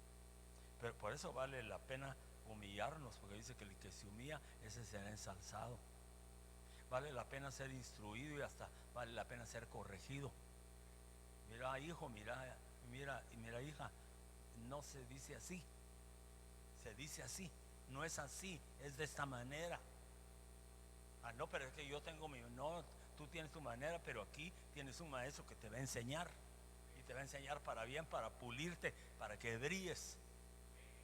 Pero por eso vale la pena humillarnos, porque dice que el que se humilla, ese será ensalzado. Vale la pena ser instruido y hasta vale la pena ser corregido. Mira, hijo, mira, hija, no se dice así, se dice así, no es así, es de esta manera. Ah, no, pero es que yo tengo no, tú tienes tu manera, pero aquí tienes un maestro que te va a enseñar, y te va a enseñar para bien, para pulirte, para que brilles,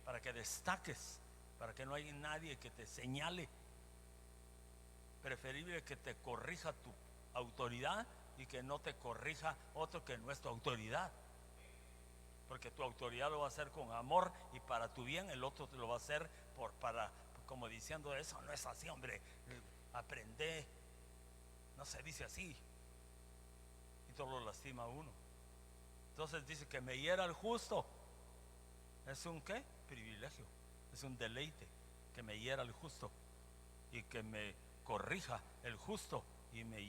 para que destaques, para que no haya nadie que te señale. Preferible que te corrija tu autoridad y que no te corrija otro que no es tu autoridad, porque tu autoridad lo va a hacer con amor y para tu bien, el otro te lo va a hacer como diciendo, eso no es así, hombre, aprende, no se dice así, y todo lo lastima a uno. Entonces dice que me hiera el justo, es un ¿qué? Privilegio, es un deleite que me hiera el justo y que me corrija el justo y me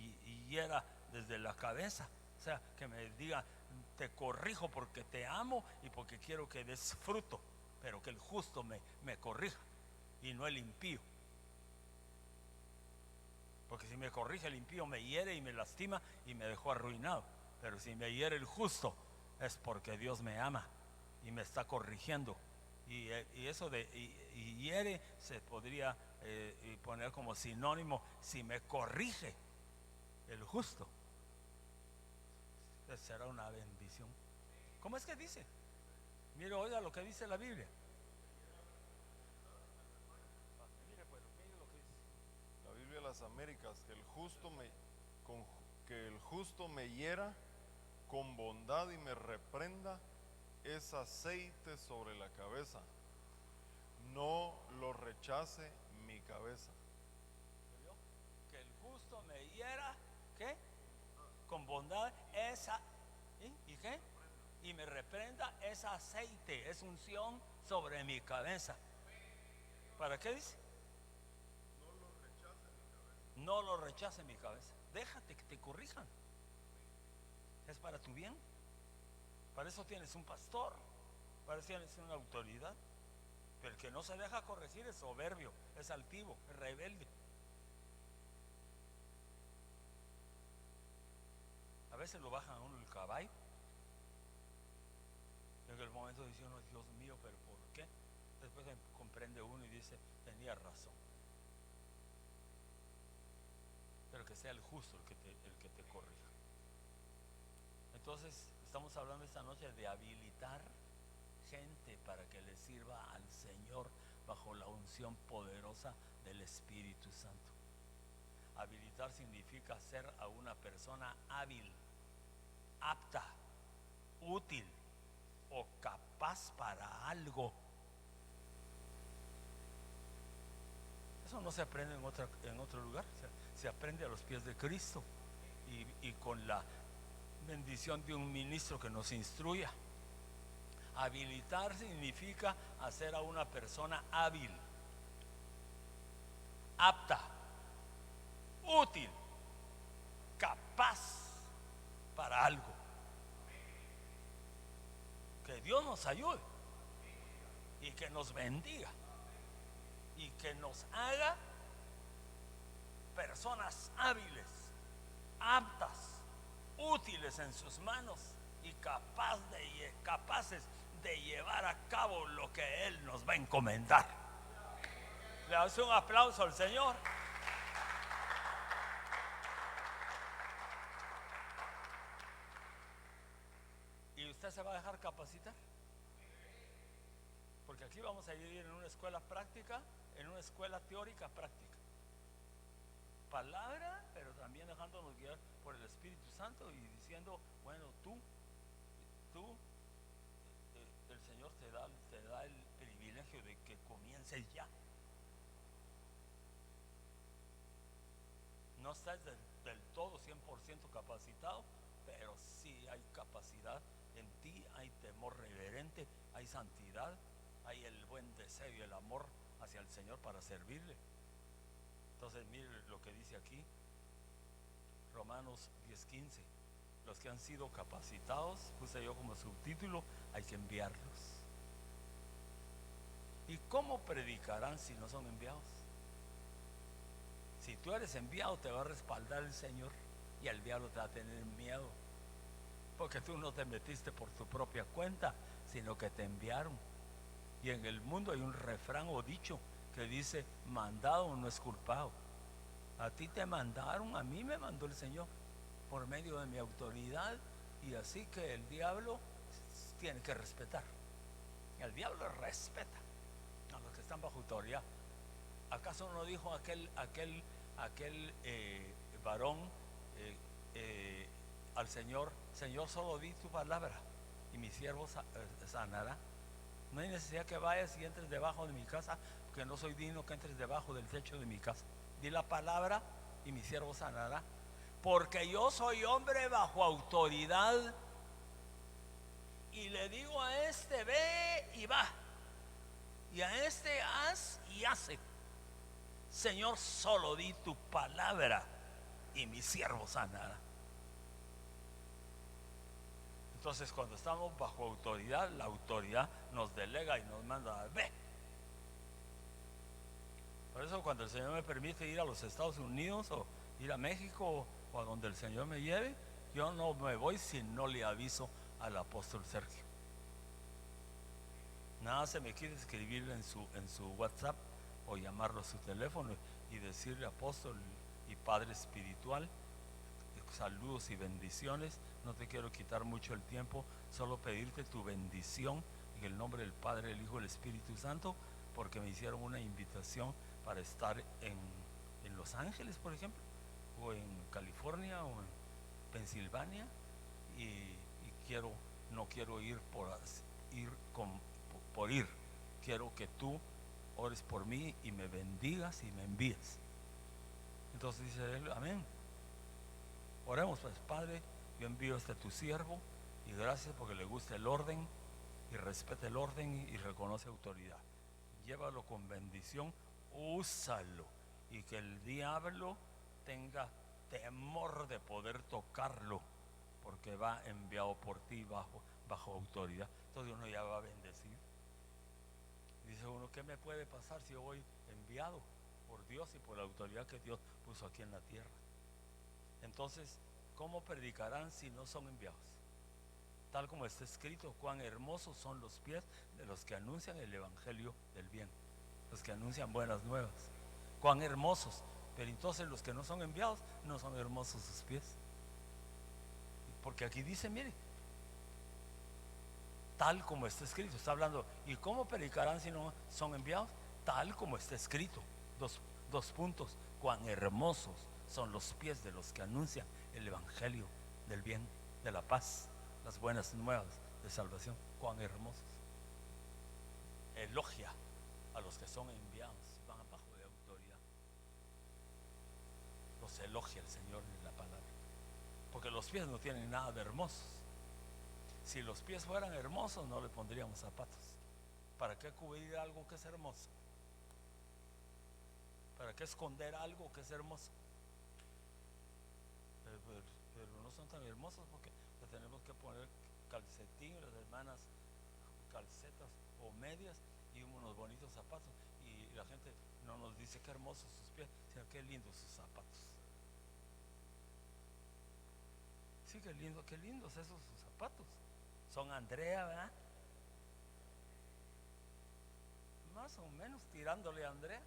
hiera desde la cabeza, o sea, que me diga, te corrijo porque te amo y porque quiero que des fruto, pero que el justo me corrija y no el impío, porque si me corrige el impío me hiere y me lastima y me dejó arruinado, pero si me hiere el justo es porque Dios me ama y me está corrigiendo. Y eso de hiere se podría poner como sinónimo, si me corrige el justo, será una bendición. ¿Cómo es que dice? Mire, oiga lo que dice la Biblia. Mire, pues, mire lo que dice La Biblia de las Américas, que el justo me hiera con bondad y me reprenda, es aceite sobre la cabeza, no lo rechace mi cabeza. ¿Vio? Que el justo me hiera, ¿qué? Con bondad, esa, ¿y qué? Y me reprenda, es aceite, es unción sobre mi cabeza. ¿Para qué dice? No lo rechace mi cabeza. Déjate que te corrijan. Es para tu bien. Para eso tienes un pastor, para eso tienes una autoridad. Pero el que no se deja corregir es soberbio, es altivo, es rebelde. A veces lo bajan a uno el caballo. En el momento dice uno, Dios mío, pero ¿por qué? Después comprende uno y dice, tenía razón. Pero que sea el justo el que te corrija. Entonces, estamos hablando esta noche de habilitar gente para que le sirva al Señor bajo la unción poderosa del Espíritu Santo. Habilitar significa hacer a una persona hábil, apta, útil o capaz para algo. Eso no se aprende en otro lugar, se aprende a los pies de Cristo y con la bendición de un ministro que nos instruya. Habilitar significa hacer a una persona hábil, apta, útil, capaz para algo. Que Dios nos ayude y que nos bendiga y que nos haga personas hábiles, aptas, útiles en sus manos y capaces de llevar a cabo lo que Él nos va a encomendar. Le hace un aplauso al Señor. Y usted se va a dejar capacitar? Porque aquí vamos a ir en una escuela práctica, en una escuela teórica práctica. Palabra, pero también dejándonos guiar por el Espíritu Santo y diciendo, bueno, tú, el Señor te da el privilegio de que comiences ya. No estás del todo 100% capacitado, pero sí hay capacidad en ti, hay temor reverente, hay santidad, hay el buen deseo y el amor hacia el Señor para servirle. Entonces mire lo que dice aquí, Romanos 10:15. Los que han sido capacitados, puse yo como subtítulo, hay que enviarlos. ¿Y cómo predicarán si no son enviados? Si tú eres enviado, te va a respaldar el Señor, y el diablo te va a tener miedo, porque tú no te metiste por tu propia cuenta, sino que te enviaron. Y en el mundo hay un refrán o dicho que dice, mandado no es culpado. A ti te mandaron, a mí me mandó el Señor por medio de mi autoridad, y así que el diablo tiene que respetar. El diablo respeta a los que están bajo autoridad. ¿Acaso no dijo aquel varón al Señor, Señor, solo di tu palabra y mi siervo sanará? No hay necesidad que vayas y entres debajo de mi casa, porque no soy digno que entres debajo del techo de mi casa. Di la palabra y mi siervo sanará, porque yo soy hombre bajo autoridad, y le digo a este, ve y va, y a este, haz y hace. Señor, solo di tu palabra y mi siervo sanará. Entonces, cuando estamos bajo autoridad, la autoridad nos delega y nos manda a ve. Por eso, cuando el Señor me permite ir a los Estados Unidos o ir a México o a donde el Señor me lleve, yo no me voy si no le aviso al apóstol Sergio. Nada se me quiere escribirle en su WhatsApp o llamarlo a su teléfono y decirle, apóstol y padre espiritual, saludos y bendiciones. No te quiero quitar mucho el tiempo, solo pedirte tu bendición en el nombre del Padre, del Hijo y del Espíritu Santo, porque me hicieron una invitación para estar en Los Ángeles, por ejemplo, o en California o en Pensilvania, y no quiero ir por ir. Quiero que tú ores por mí y me bendigas y me envíes. Entonces dice él, amén. Oremos pues. Padre, yo envío a tu siervo, y gracias porque le gusta el orden y respeta el orden y reconoce autoridad. Llévalo con bendición, úsalo, y que el diablo tenga temor de poder tocarlo, porque va enviado por ti bajo autoridad. Entonces uno ya va a bendecir. Dice uno, ¿qué me puede pasar si yo voy enviado por Dios y por la autoridad que Dios puso aquí en la tierra? Entonces, ¿cómo predicarán si no son enviados? Tal como está escrito, cuán hermosos son los pies de los que anuncian el evangelio del bien, los que anuncian buenas nuevas. Cuán hermosos. Pero entonces los que no son enviados, no son hermosos sus pies. Porque aquí dice, mire, tal como está escrito, está hablando, ¿y cómo predicarán si no son enviados? Tal como está escrito. Dos puntos. Cuán hermosos son los pies de los que anuncian el evangelio del bien, de la paz, las buenas nuevas de salvación. Cuán hermosos. Elogia a los que son enviados, van abajo de autoridad. Los elogia el Señor en la palabra, porque los pies no tienen nada de hermosos. Si los pies fueran hermosos, no le pondríamos zapatos. ¿Para qué cubrir algo que es hermoso? ¿Para qué esconder algo que es hermoso? Pero no son tan hermosos, porque le tenemos que poner calcetín, las hermanas calcetas o medias y unos bonitos zapatos, y la gente no nos dice qué hermosos sus pies, sino qué lindos sus zapatos. Sí, qué lindos esos sus zapatos. Son Andrea, ¿verdad? Más o menos tirándole a Andrea,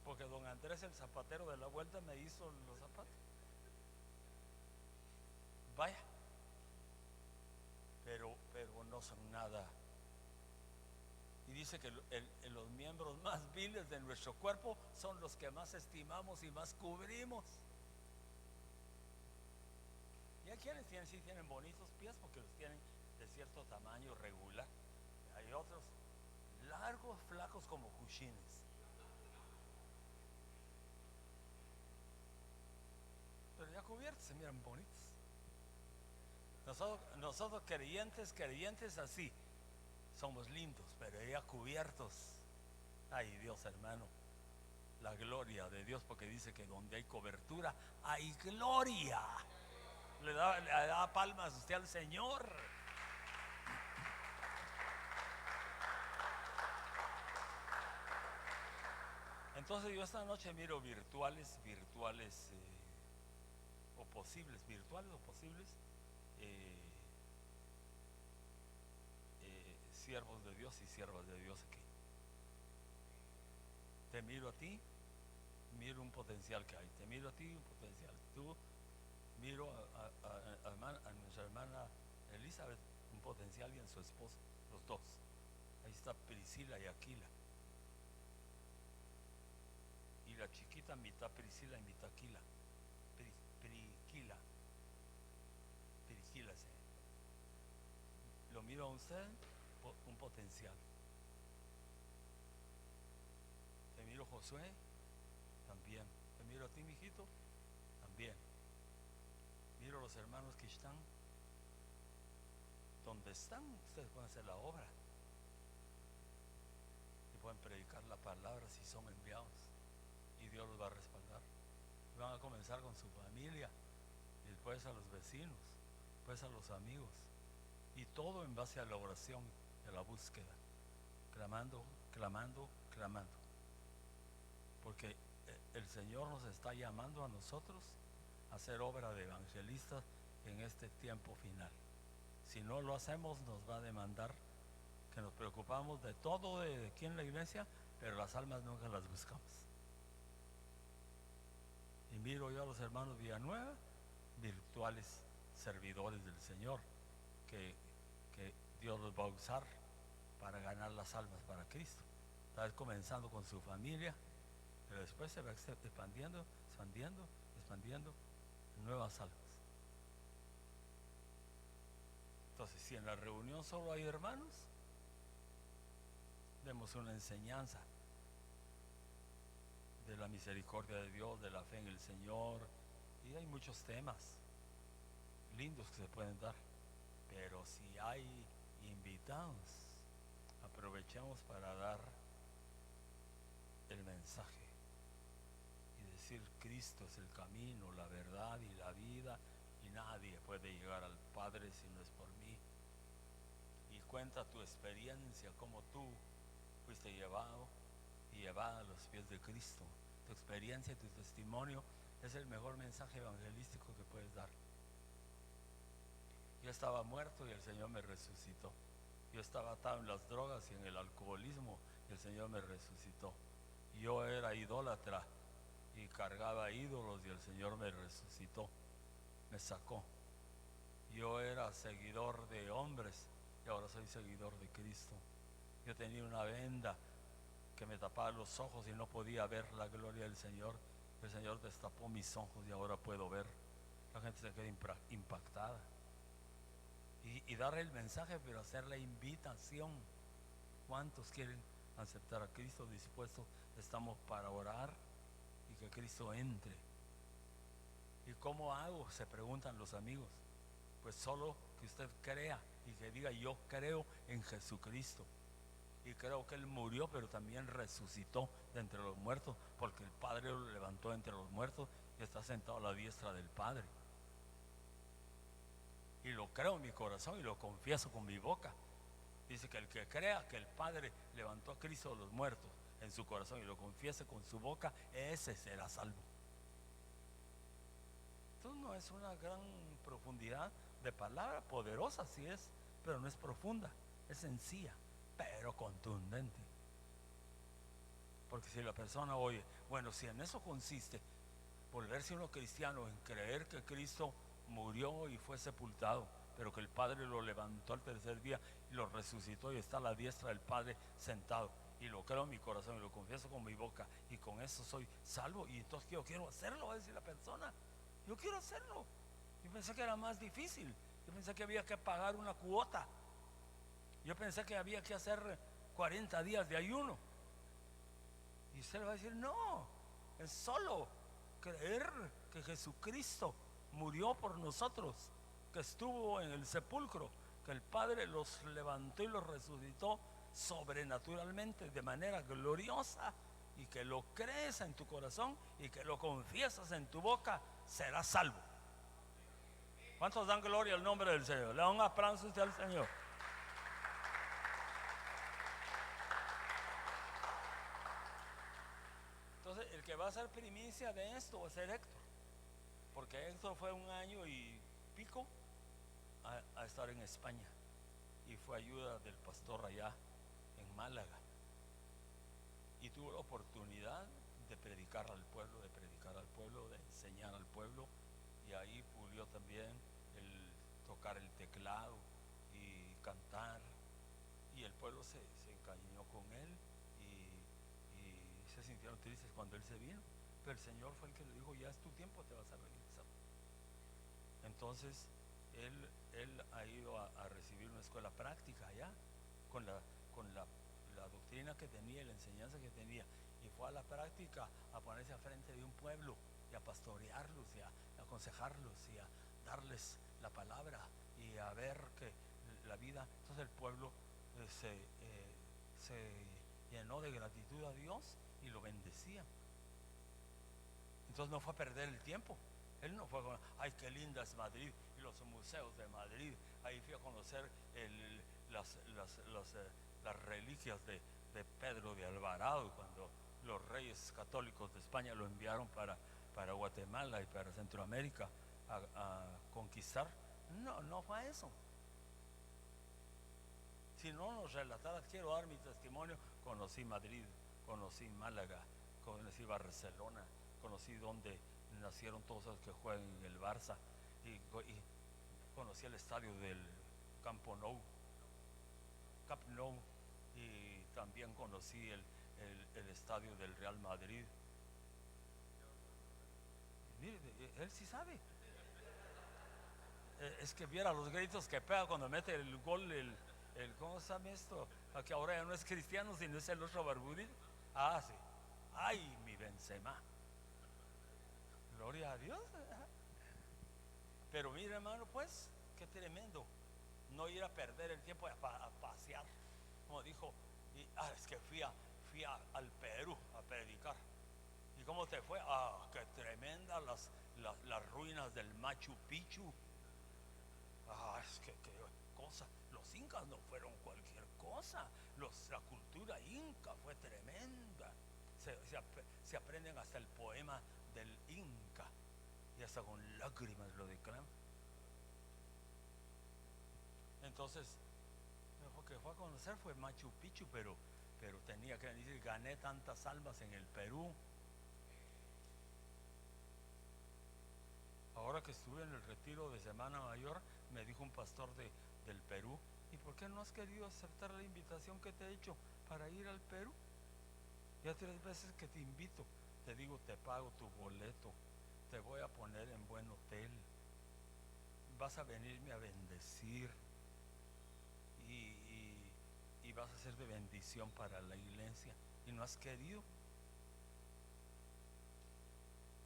porque don Andrés, el zapatero de la vuelta, me hizo los zapatos. Vaya, son nada. Y dice que los miembros más viles de nuestro cuerpo son los que más estimamos y más cubrimos. Y hay quienes sí tienen bonitos pies porque los tienen de cierto tamaño regular. Hay otros largos, flacos como cuchines. Pero ya cubiertos se miran bonitos. Nosotros creyentes así, somos lindos, pero ya cubiertos. Ay, Dios, hermano, la gloria de Dios, porque dice que donde hay cobertura hay gloria. Le da palmas usted al Señor. Entonces yo esta noche miro virtuales o posibles, siervos de Dios y siervas de Dios aquí. Te miro a ti, miro un potencial que hay. Te miro a ti, un potencial. Tú, miro a nuestra hermana Elizabeth, un potencial, y a su esposo, los dos. Ahí está Priscila y Aquila. Y la chiquita, mitad Priscila y mitad Aquila. Priscila, sí. Lo miro a usted, un potencial. Te miro, Josué, también. Te miro a ti, mijito, también. Miro a los hermanos que están donde están. Ustedes pueden hacer la obra y pueden predicar la palabra si son enviados, y Dios los va a respaldar. Van a comenzar con su familia y después a los vecinos, después a los amigos, y todo en base a la oración y a la búsqueda, clamando, porque el Señor nos está llamando a nosotros a hacer obra de evangelistas en este tiempo final. Si no lo hacemos, nos va a demandar que nos preocupamos de todo de aquí en la iglesia, pero las almas nunca las buscamos. Y miro yo a los hermanos Villanueva, virtuales servidores del Señor, que Dios los va a usar para ganar las almas para Cristo. Tal vez comenzando con su familia, pero después se va expandiendo en nuevas almas. Entonces, si en la reunión solo hay hermanos, demos una enseñanza de la misericordia de Dios, de la fe en el Señor, y hay muchos temas lindos que se pueden dar. Pero si hay invitados, aprovechemos para dar el mensaje y decir: Cristo es el camino, la verdad y la vida, y nadie puede llegar al Padre si no es por mí. Y cuenta tu experiencia, como tú fuiste llevado y llevada a los pies de Cristo. Tu experiencia y tu testimonio es el mejor mensaje evangelístico que puedes dar. Yo estaba muerto y el Señor me resucitó. Yo estaba atado en las drogas y en el alcoholismo y el Señor me resucitó. Yo era idólatra y cargaba ídolos y el Señor me resucitó, me sacó. Yo era seguidor de hombres y ahora soy seguidor de Cristo. Yo tenía una venda que me tapaba los ojos y no podía ver la gloria del Señor. El Señor destapó mis ojos y ahora puedo ver. La gente se queda impactada. Y dar el mensaje, pero hacer la invitación. ¿Cuántos quieren aceptar a Cristo? Dispuestos estamos para orar y que Cristo entre. ¿Y cómo hago?, se preguntan los amigos. Pues solo que usted crea y que diga: yo creo en Jesucristo y creo que Él murió, pero también resucitó de entre los muertos, porque el Padre lo levantó entre los muertos y está sentado a la diestra del Padre. Y lo creo en mi corazón y lo confieso con mi boca. Dice que el que crea que el Padre levantó a Cristo de los muertos en su corazón y lo confiese con su boca, ese será salvo. Entonces no es una gran profundidad de palabra, poderosa sí es, pero no es profunda, es sencilla, pero contundente. Porque si la persona oye: bueno, si en eso consiste volverse uno cristiano, en creer que Cristo murió y fue sepultado pero que el Padre lo levantó al tercer día y lo resucitó y está a la diestra del Padre sentado. Y lo creo en mi corazón y lo confieso con mi boca y con eso soy salvo. Y entonces yo quiero hacerlo, va a decir la persona. Yo quiero hacerlo. Yo pensé que era más difícil. Yo pensé que había que pagar una cuota. Yo pensé que había que hacer 40 días de ayuno. Y usted le va a decir, no, es solo creer que Jesucristo murió por nosotros, que estuvo en el sepulcro, que el Padre los levantó y los resucitó sobrenaturalmente, de manera gloriosa, y que lo crees en tu corazón y que lo confiesas en tu boca, serás salvo. ¿Cuántos dan gloria al nombre del Señor? Le da un aplauso usted al Señor. Entonces, el que va a ser primicia de esto va a ser Héctor, porque Héctor fue 1 año y pico a estar en España y fue ayuda del pastor allá en Málaga y tuvo la oportunidad de predicar al pueblo, de enseñar al pueblo, y ahí pulió también el tocar el teclado y cantar, y el pueblo se encariñó con él y se sintieron tristes cuando él se vino, pero el Señor fue el que le dijo, ya es tu tiempo, te vas a regresar. Entonces él ha ido a recibir una escuela práctica allá con la doctrina que tenía y la enseñanza que tenía, y fue a la práctica a ponerse a frente de un pueblo y a pastorearlos y a aconsejarlos y a darles la palabra y a ver que la vida. Entonces el pueblo se llenó de gratitud a Dios y lo bendecía. Entonces no fue a perder el tiempo. Él no fue a, ay, qué linda es Madrid y los museos de Madrid. Ahí fui a conocer las reliquias de Pedro de Alvarado, cuando los reyes católicos de España lo enviaron para Guatemala y para Centroamérica a conquistar. No fue a eso. Si no nos relatara, quiero dar mi testimonio, conocí Madrid, conocí Málaga, conocí Barcelona, conocí donde nacieron todos los que juegan en el Barça, y conocí el estadio del Camp Nou, y también conocí el estadio del Real Madrid. Mire, él sí sabe. Es que viera los gritos que pega cuando mete el gol, ¿cómo se llama esto? Que ahora ya no es cristiano, sino es el otro barbudito. Ah, sí. Ay, mi Benzema. Gloria a Dios. Pero mire, hermano, pues, qué tremendo no ir a perder el tiempo a pasear. Como dijo, es que fui al Perú a predicar. ¿Y cómo te fue? Ah, qué tremenda las ruinas del Machu Picchu. Ah, es que cosa. Los incas no fueron cualquier cosa. La cultura inca fue tremenda. Se aprenden hasta el poema del Inca y hasta con lágrimas lo declaman. Entonces, lo que fue a conocer fue Machu Picchu, pero tenía que decir, gané tantas almas en el Perú. Ahora que estuve en el retiro de Semana Mayor, me dijo un pastor del Perú, ¿y por qué no has querido aceptar la invitación que te he hecho para ir al Perú? Ya 3 veces que te invito, te digo, te pago tu boleto, te voy a poner en buen hotel, vas a venirme a bendecir y vas a ser de bendición para la iglesia, y no has querido.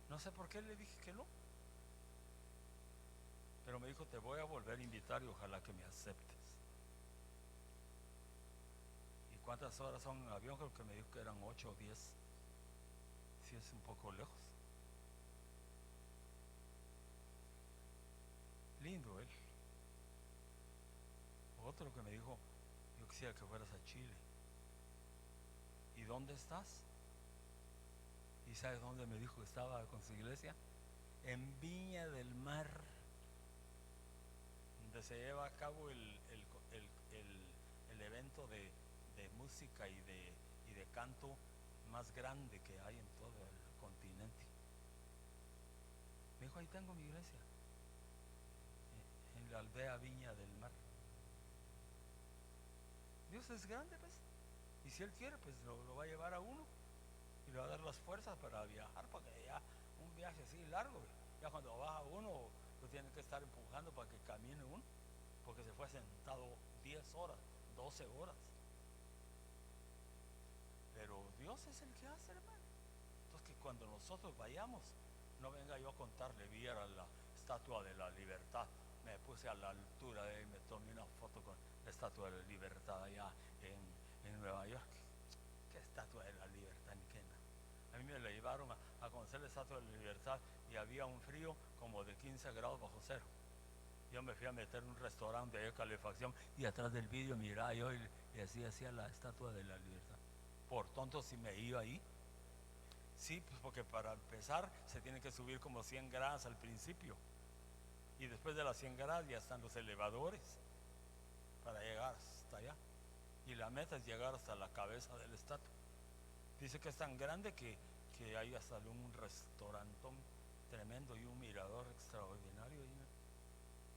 No sé por qué le dije que no, pero me dijo, te voy a volver a invitar y ojalá que me aceptes. ¿Y cuántas horas son en avión? Creo que me dijo que eran 8 o 10. Sí, es un poco lejos. Lindo él. Otro que me dijo, yo quisiera que fueras a Chile. ¿Y dónde estás? ¿Y sabes dónde me dijo que estaba con su iglesia? En Viña del Mar, donde se lleva a cabo el evento de música y de canto más grande que hay en todo el continente. Me dijo, ahí tengo mi iglesia, en la aldea Viña del Mar. Dios es grande, pues, y si Él quiere, pues lo va a llevar a uno y le va a dar las fuerzas para viajar, porque ya un viaje así largo, ya cuando baja uno lo tiene que estar empujando para que camine uno, porque se fue sentado 10 horas, 12 horas. Pero Dios es el que hace, hermano. Entonces, que cuando nosotros vayamos, no venga yo a contarle, viera la Estatua de la Libertad, me puse a la altura de él, me tomé una foto con la Estatua de la Libertad allá en Nueva York. ¿Qué Estatua de la Libertad? Ni qué nada. A mí me la llevaron a conocer la Estatua de la Libertad y había un frío como de 15 grados bajo cero. Yo me fui a meter en un restaurante de calefacción y atrás del vidrio miraba yo y así hacía la Estatua de la Libertad. Por tonto si me iba ahí. Sí, pues porque para empezar se tiene que subir como 100 gradas al principio. Y después de las 100 gradas ya están los elevadores para llegar hasta allá. Y la meta es llegar hasta la cabeza del estatua. Dice que es tan grande que hay hasta un restaurantón tremendo y un mirador extraordinario.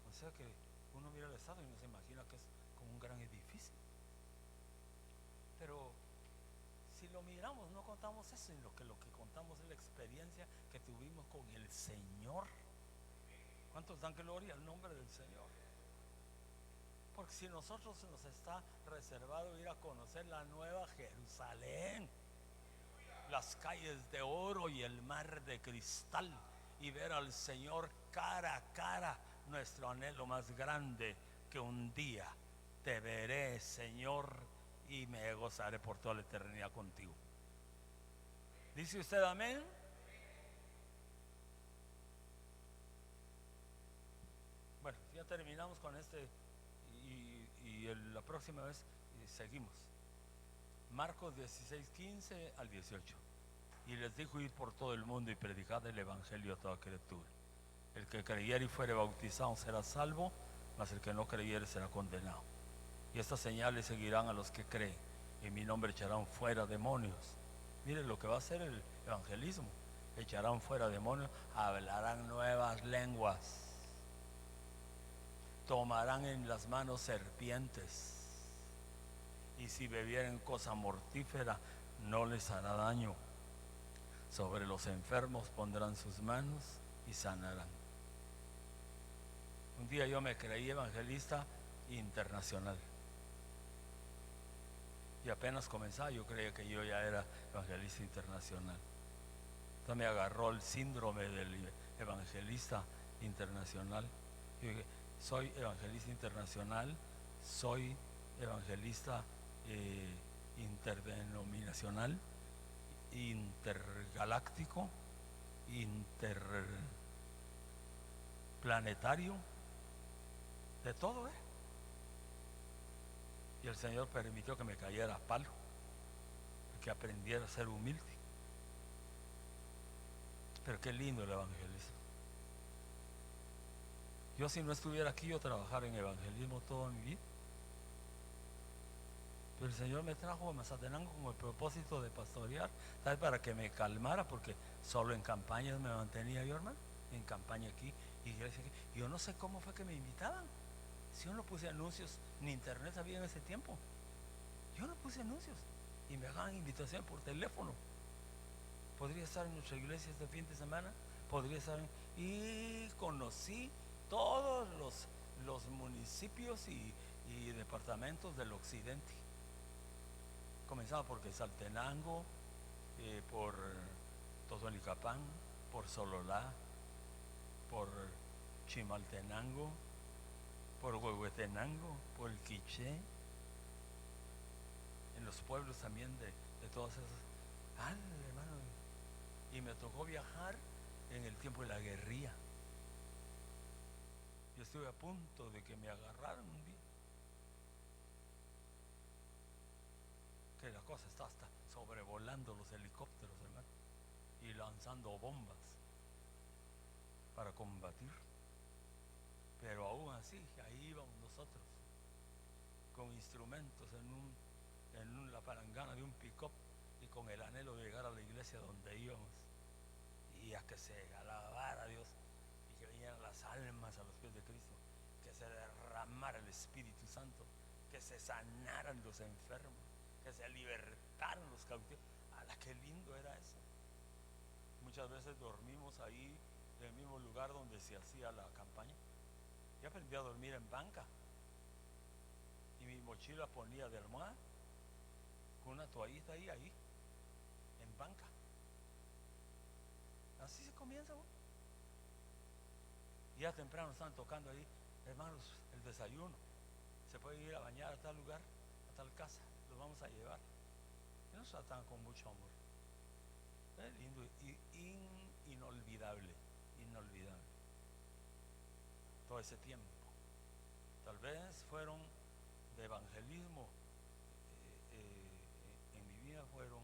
O sea que uno mira el estatua y no se imagina que es como un gran edificio. Pero si lo miramos, no contamos eso, sino que lo que contamos es la experiencia que tuvimos con el Señor. ¿Cuántos dan gloria al nombre del Señor? Porque si nosotros nos está reservado ir a conocer la nueva Jerusalén, las calles de oro y el mar de cristal, y ver al Señor cara a cara, nuestro anhelo más grande, que un día te veré, Señor, y me gozaré por toda la eternidad contigo. ¿Dice usted amén? Bueno, ya terminamos con este la próxima vez seguimos. Marcos 16, 15 al 18. Y les dijo: ir por todo el mundo y predicad el evangelio a toda criatura. El que creyere y fuere bautizado será salvo, mas el que no creyere será condenado. Y estas señales seguirán a los que creen. En mi nombre echarán fuera demonios. Miren lo que va a hacer el evangelismo. Echarán fuera demonios, hablarán nuevas lenguas, tomarán en las manos serpientes, y si bebieren cosa mortífera no les hará daño. Sobre los enfermos pondrán sus manos y sanarán. Un día yo me creí evangelista internacional. Y apenas comenzaba, yo creía que yo ya era evangelista internacional. Entonces me agarró el síndrome del evangelista internacional. Y dije: soy evangelista internacional, soy evangelista interdenominacional, intergaláctico, interplanetario, de todo, Y el Señor permitió que me cayera a palo, que aprendiera a ser humilde. Pero qué lindo el evangelismo. Yo, si no estuviera aquí, yo trabajara en evangelismo toda mi vida. Pero el Señor me trajo a Mazatenango con el propósito de pastorear, ¿sabes? Para que me calmara, porque solo en campañas me mantenía yo, hermano. En campaña aquí, iglesia aquí. Yo no sé cómo fue que me invitaban. Si yo no puse anuncios, ni internet había en ese tiempo. Yo no puse anuncios y me daban invitación por teléfono. Podría estar en nuestra iglesia este fin de semana, podría estar y conocí todos los municipios y departamentos del occidente. Comenzaba por Quetzaltenango, por Totonicapán, por Sololá, por Chimaltenango, por Huehuetenango, por el Quiché, en los pueblos también de todas esas. Hermano, y me tocó viajar en el tiempo de la guerrilla. Yo estuve a punto de que me agarraran un día, que la cosa está hasta sobrevolando los helicópteros, hermano, y lanzando bombas para combatir. Pero aún así, ahí íbamos nosotros, con instrumentos en la palangana de un pick-up, y con el anhelo de llegar a la iglesia donde íbamos, y a que se alabara a Dios, y que vinieran las almas a los pies de Cristo, que que se derramara el Espíritu Santo, que se sanaran los enfermos, que se libertaran los cautivos. ¡Hala, qué lindo era eso! Muchas veces dormimos ahí en el mismo lugar donde se hacía la campaña. Yo aprendí a dormir en banca y mi mochila ponía de almohada con una toallita ahí en banca. Así se comienza, ¿no? Y ya temprano están tocando ahí, hermanos, el desayuno. Se puede ir a bañar a tal lugar, a tal casa, los vamos a llevar. Y nos tratan con mucho amor. Es lindo y inolvidable, inolvidable. Todo ese tiempo. Tal vez fueron de evangelismo, en mi vida fueron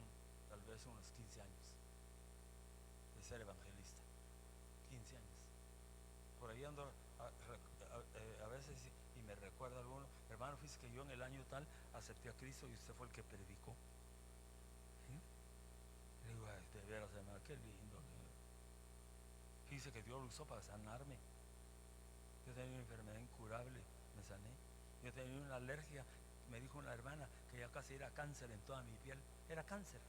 tal vez unos 15 años de ser evangelista. 15 años. Por ahí ando a veces y me recuerda alguno, hermano, fíjese que yo en el año tal acepté a Cristo y usted fue el que predicó. ¿Sí? Le digo, ay, de veras, hermano, qué lindo. Fíjese que Dios lo usó para sanarme. Yo tenía una enfermedad incurable, me sané. Yo tenía una alergia, me dijo una hermana que ya casi era cáncer en toda mi piel. Era cáncer,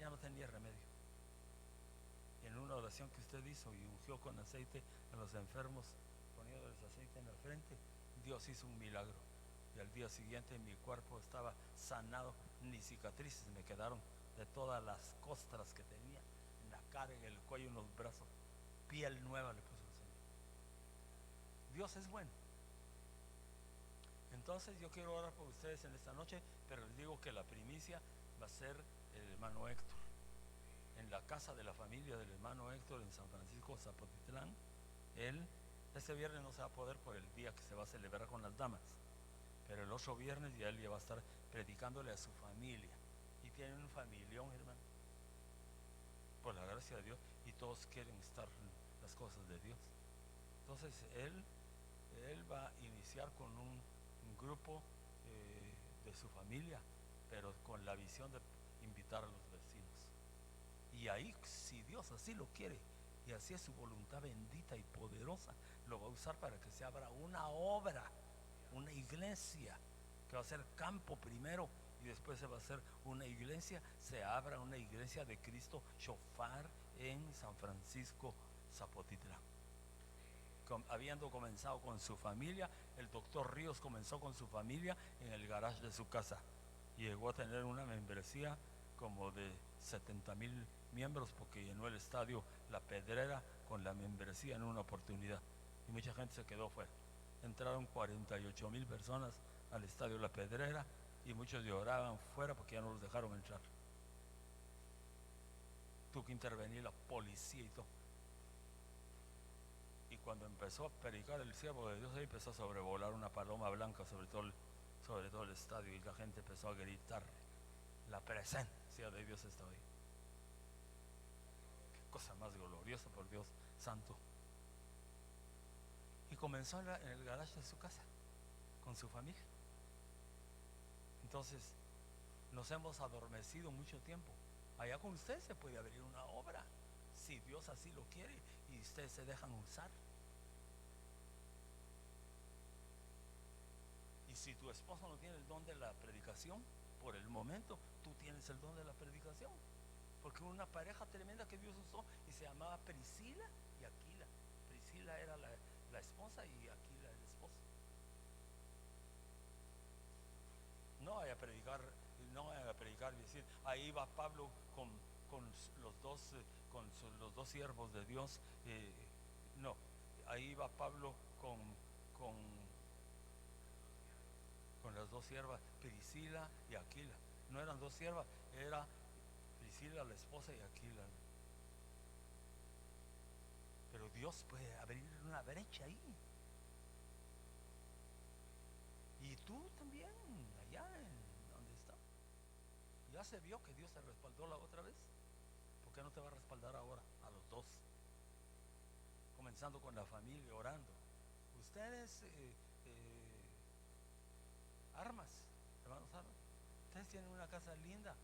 ya no tenía remedio. Y en una oración que usted hizo y ungió con aceite a los enfermos, poniéndoles aceite en la frente, Dios hizo un milagro. Y al día siguiente mi cuerpo estaba sanado, ni cicatrices me quedaron de todas las costras que tenía, en la cara, en el cuello, en los brazos. Piel nueva le puso el Señor. Dios es bueno. Entonces yo quiero orar por ustedes en esta noche, pero les digo que la primicia va a ser el hermano Héctor, en la casa de la familia del hermano Héctor en San Francisco Zapotitlán. Él, este viernes no se va a poder por el día que se va a celebrar con las damas, pero el otro viernes ya él ya va a estar predicándole a su familia. Y tiene un familión, hermano, por la gracia de Dios, y todos quieren estar en las cosas de Dios. Entonces él va a iniciar con un grupo de su familia, pero con la visión de invitar a los vecinos. Y ahí, si Dios así lo quiere, y así es su voluntad bendita y poderosa, lo va a usar para que se abra una obra, una iglesia, que va a ser campo primero, y después se va a hacer una iglesia, se abra una iglesia de Cristo Shofar en San Francisco Zapotitlán. Habiendo comenzado con su familia, el doctor Ríos comenzó con su familia en el garage de su casa y llegó a tener una membresía como de 70,000 miembros, porque llenó el estadio La Pedrera con la membresía en una oportunidad y mucha gente se quedó fuera. Entraron 48,000 personas al estadio La Pedrera y muchos lloraban fuera porque ya no los dejaron entrar. Tuvo que intervenir la policía y todo. Y cuando empezó a predicar el siervo de Dios, ahí empezó a sobrevolar una paloma blanca sobre todo el estadio, y la gente empezó a gritar. La presencia de Dios estaba ahí. Qué cosa más gloriosa, por Dios santo. Y comenzó en el garaje de su casa con su familia. Entonces nos hemos adormecido mucho tiempo. Allá con ustedes se puede abrir una obra, si Dios así lo quiere y ustedes se dejan usar. Y si tu esposo no tiene el don de la predicación, por el momento tú tienes el don de la predicación. Porque una pareja tremenda que Dios usó y se llamaba Priscila y Aquila. Priscila era la esposa y Aquila el esposo. No vaya a predicar y decir, ahí va Pablo con los dos siervos de Dios. No, ahí va Pablo con las dos siervas, Priscila y Aquila. No eran dos siervas, era Priscila la esposa y Aquila. Pero Dios puede abrir una brecha ahí. Y tú también, allá en donde está. Ya se vio que Dios te respaldó la otra vez. ¿Por qué no te va a respaldar ahora a los dos? Comenzando con la familia, orando. Ustedes, Armas, hermanos Armas, ustedes tienen una casa linda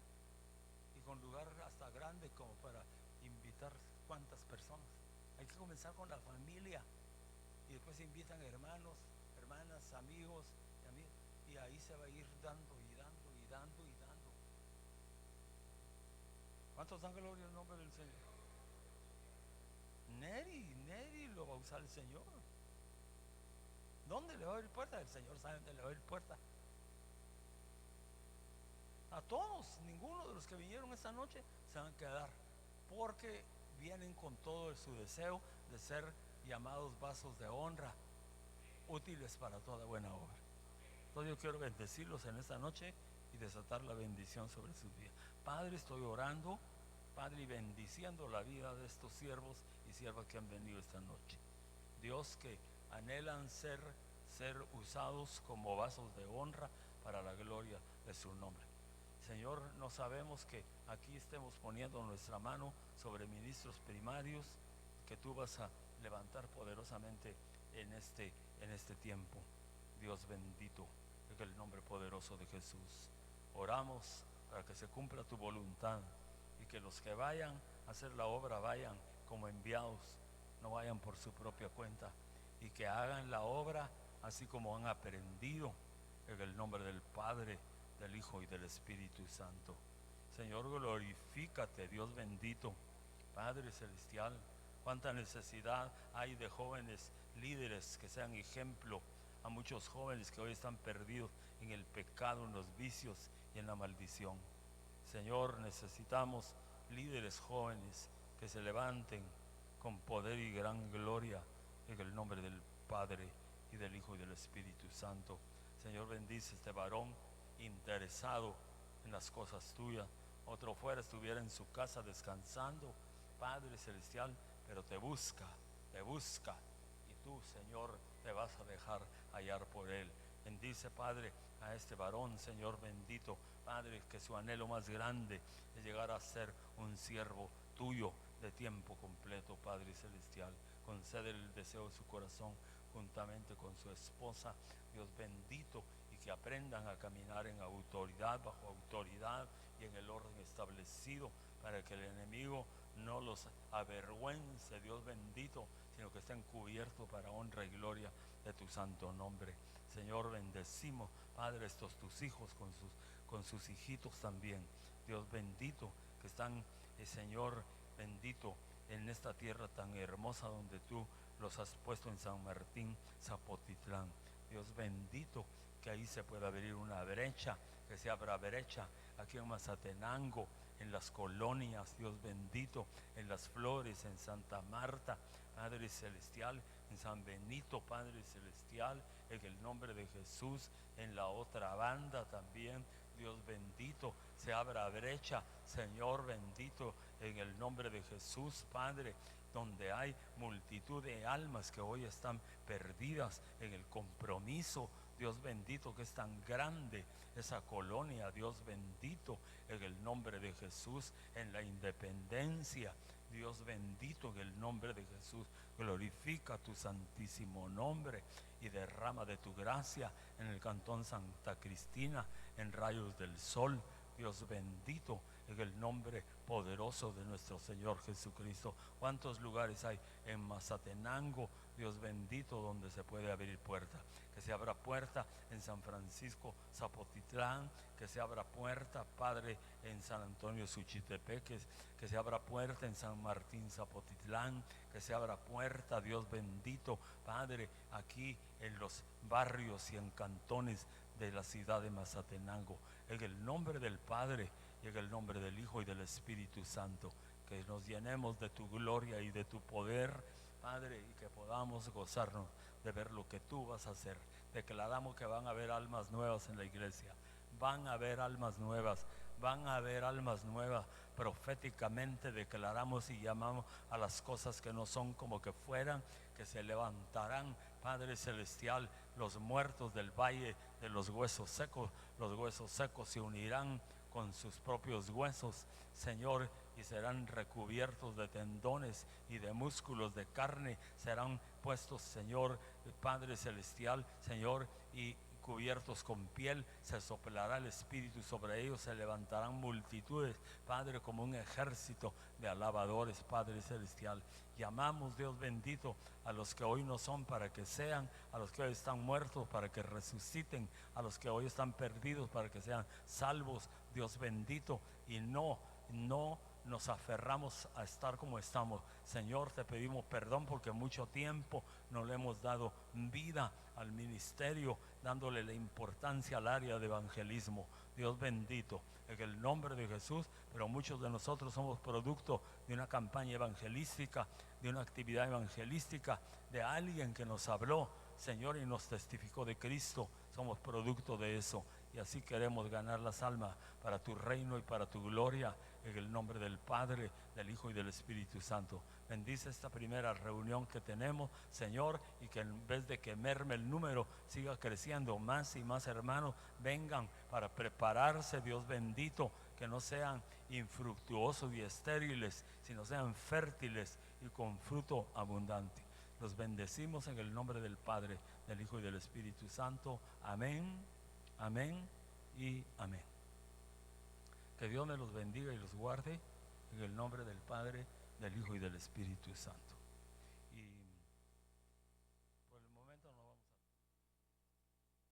y con lugar hasta grande como para invitar cuantas personas. Hay que comenzar con la familia y después se invitan hermanos, hermanas, amigos, y ahí se va a ir dando y dando y dando y dando. ¿Cuántos dan gloria al nombre del Señor? Neri lo va a usar el Señor. ¿Dónde le va a abrir puerta? El Señor sabe dónde le va a abrir puerta. A todos, ninguno de los que vinieron esta noche se van a quedar, porque vienen con todo su deseo de ser llamados vasos de honra, útiles para toda buena obra. Entonces yo quiero bendecirlos en esta noche y desatar la bendición sobre sus vidas. Padre, estoy orando, Padre, y bendiciendo la vida de estos siervos y siervas que han venido esta noche. Dios, que anhelan ser usados como vasos de honra para la gloria de su nombre. Señor, no sabemos que aquí estemos poniendo nuestra mano sobre ministros primarios que tú vas a levantar poderosamente en este tiempo. Dios bendito, en el nombre poderoso de Jesús. Oramos para que se cumpla tu voluntad y que los que vayan a hacer la obra vayan como enviados, no vayan por su propia cuenta, y que hagan la obra así como han aprendido, en el nombre del Padre, del Hijo y del Espíritu Santo. Señor, glorifícate, Dios bendito, Padre celestial. Cuánta necesidad hay de jóvenes líderes que sean ejemplo a muchos jóvenes que hoy están perdidos en el pecado, en los vicios y en la maldición. Señor, necesitamos líderes jóvenes que se levanten con poder y gran gloria en el nombre del Padre y del Hijo y del Espíritu Santo. Señor, bendice este varón interesado en las cosas tuyas. Otro fuera estuviera en su casa descansando, Padre celestial, pero te busca, y tú, Señor, te vas a dejar hallar por él. Bendice, Padre, a este varón, Señor bendito, Padre, que su anhelo más grande es llegar a ser un siervo tuyo de tiempo completo, Padre celestial. Concede el deseo de su corazón juntamente con su esposa, Dios bendito, y que aprendan a caminar en autoridad, bajo autoridad y en el orden establecido, para que el enemigo no los avergüence, Dios bendito, sino que estén cubiertos para honra y gloria de tu santo nombre. Señor, bendecimos, Padre, estos tus hijos con sus hijitos también, Dios bendito, que están, Señor bendito, en esta tierra tan hermosa donde tú los has puesto en San Martín, Zapotitlán. Dios bendito, que ahí se pueda abrir una brecha, que se abra brecha aquí en Mazatenango, en las colonias, Dios bendito, en las Flores, en Santa Marta, Padre celestial, en San Benito, Padre celestial, en el nombre de Jesús, en la otra banda también, Dios bendito, se abra brecha, Señor bendito, en el nombre de Jesús, Padre, donde hay multitud de almas que hoy están perdidas en el compromiso, Dios bendito, que es tan grande esa colonia, Dios bendito, en el nombre de Jesús, en la Independencia, Dios bendito, en el nombre de Jesús, glorifica tu santísimo nombre y derrama de tu gracia en el cantón Santa Cristina, en Rayos del Sol, Dios bendito, en el nombre poderoso de nuestro Señor Jesucristo. ¿Cuántos lugares hay en Mazatenango, Dios bendito, donde se puede abrir puerta? Que se abra puerta en San Francisco Zapotitlán, que se abra puerta, Padre, en San Antonio Suchitepeques, que se abra puerta en San Martín Zapotitlán, que se abra puerta, Dios bendito, Padre, aquí en los barrios y en cantones de la ciudad de Mazatenango, en el nombre del Padre y en el nombre del Hijo y del Espíritu Santo, que nos llenemos de tu gloria y de tu poder, Padre, y que podamos gozarnos de ver lo que tú vas a hacer. Declaramos que van a haber almas nuevas en la iglesia, van a haber almas nuevas, van a haber almas nuevas. Proféticamente declaramos y llamamos a las cosas que no son como que fueran, que se levantarán, Padre celestial, los muertos del valle de los huesos secos se unirán con sus propios huesos, Señor, y serán recubiertos de tendones y de músculos de carne, serán puestos, Señor, Padre celestial, Señor, y cubiertos con piel, se soplará el Espíritu sobre ellos, se levantarán multitudes, Padre, como un ejército de alabadores, Padre celestial. Llamamos, Dios bendito, a los que hoy no son para que sean, a los que hoy están muertos para que resuciten, a los que hoy están perdidos para que sean salvos, Dios bendito, y no nos aferramos a estar como estamos. Señor, te pedimos perdón porque mucho tiempo no le hemos dado vida al ministerio, dándole la importancia al área de evangelismo. Dios bendito, en el nombre de Jesús. Pero muchos de nosotros somos producto de una campaña evangelística, de una actividad evangelística, de alguien que nos habló, Señor, y nos testificó de Cristo. Somos producto de eso, y así queremos ganar las almas para tu reino y para tu gloria, en el nombre del Padre, del Hijo y del Espíritu Santo. Bendice esta primera reunión que tenemos, Señor, y que en vez de que merme el número, siga creciendo. Más y más hermanos vengan para prepararse, Dios bendito, que no sean infructuosos y estériles, sino sean fértiles y con fruto abundante. Los bendecimos en el nombre del Padre, del Hijo y del Espíritu Santo. Amén, amén y amén. Que Dios me los bendiga y los guarde en el nombre del Padre, del Hijo y del Espíritu Santo.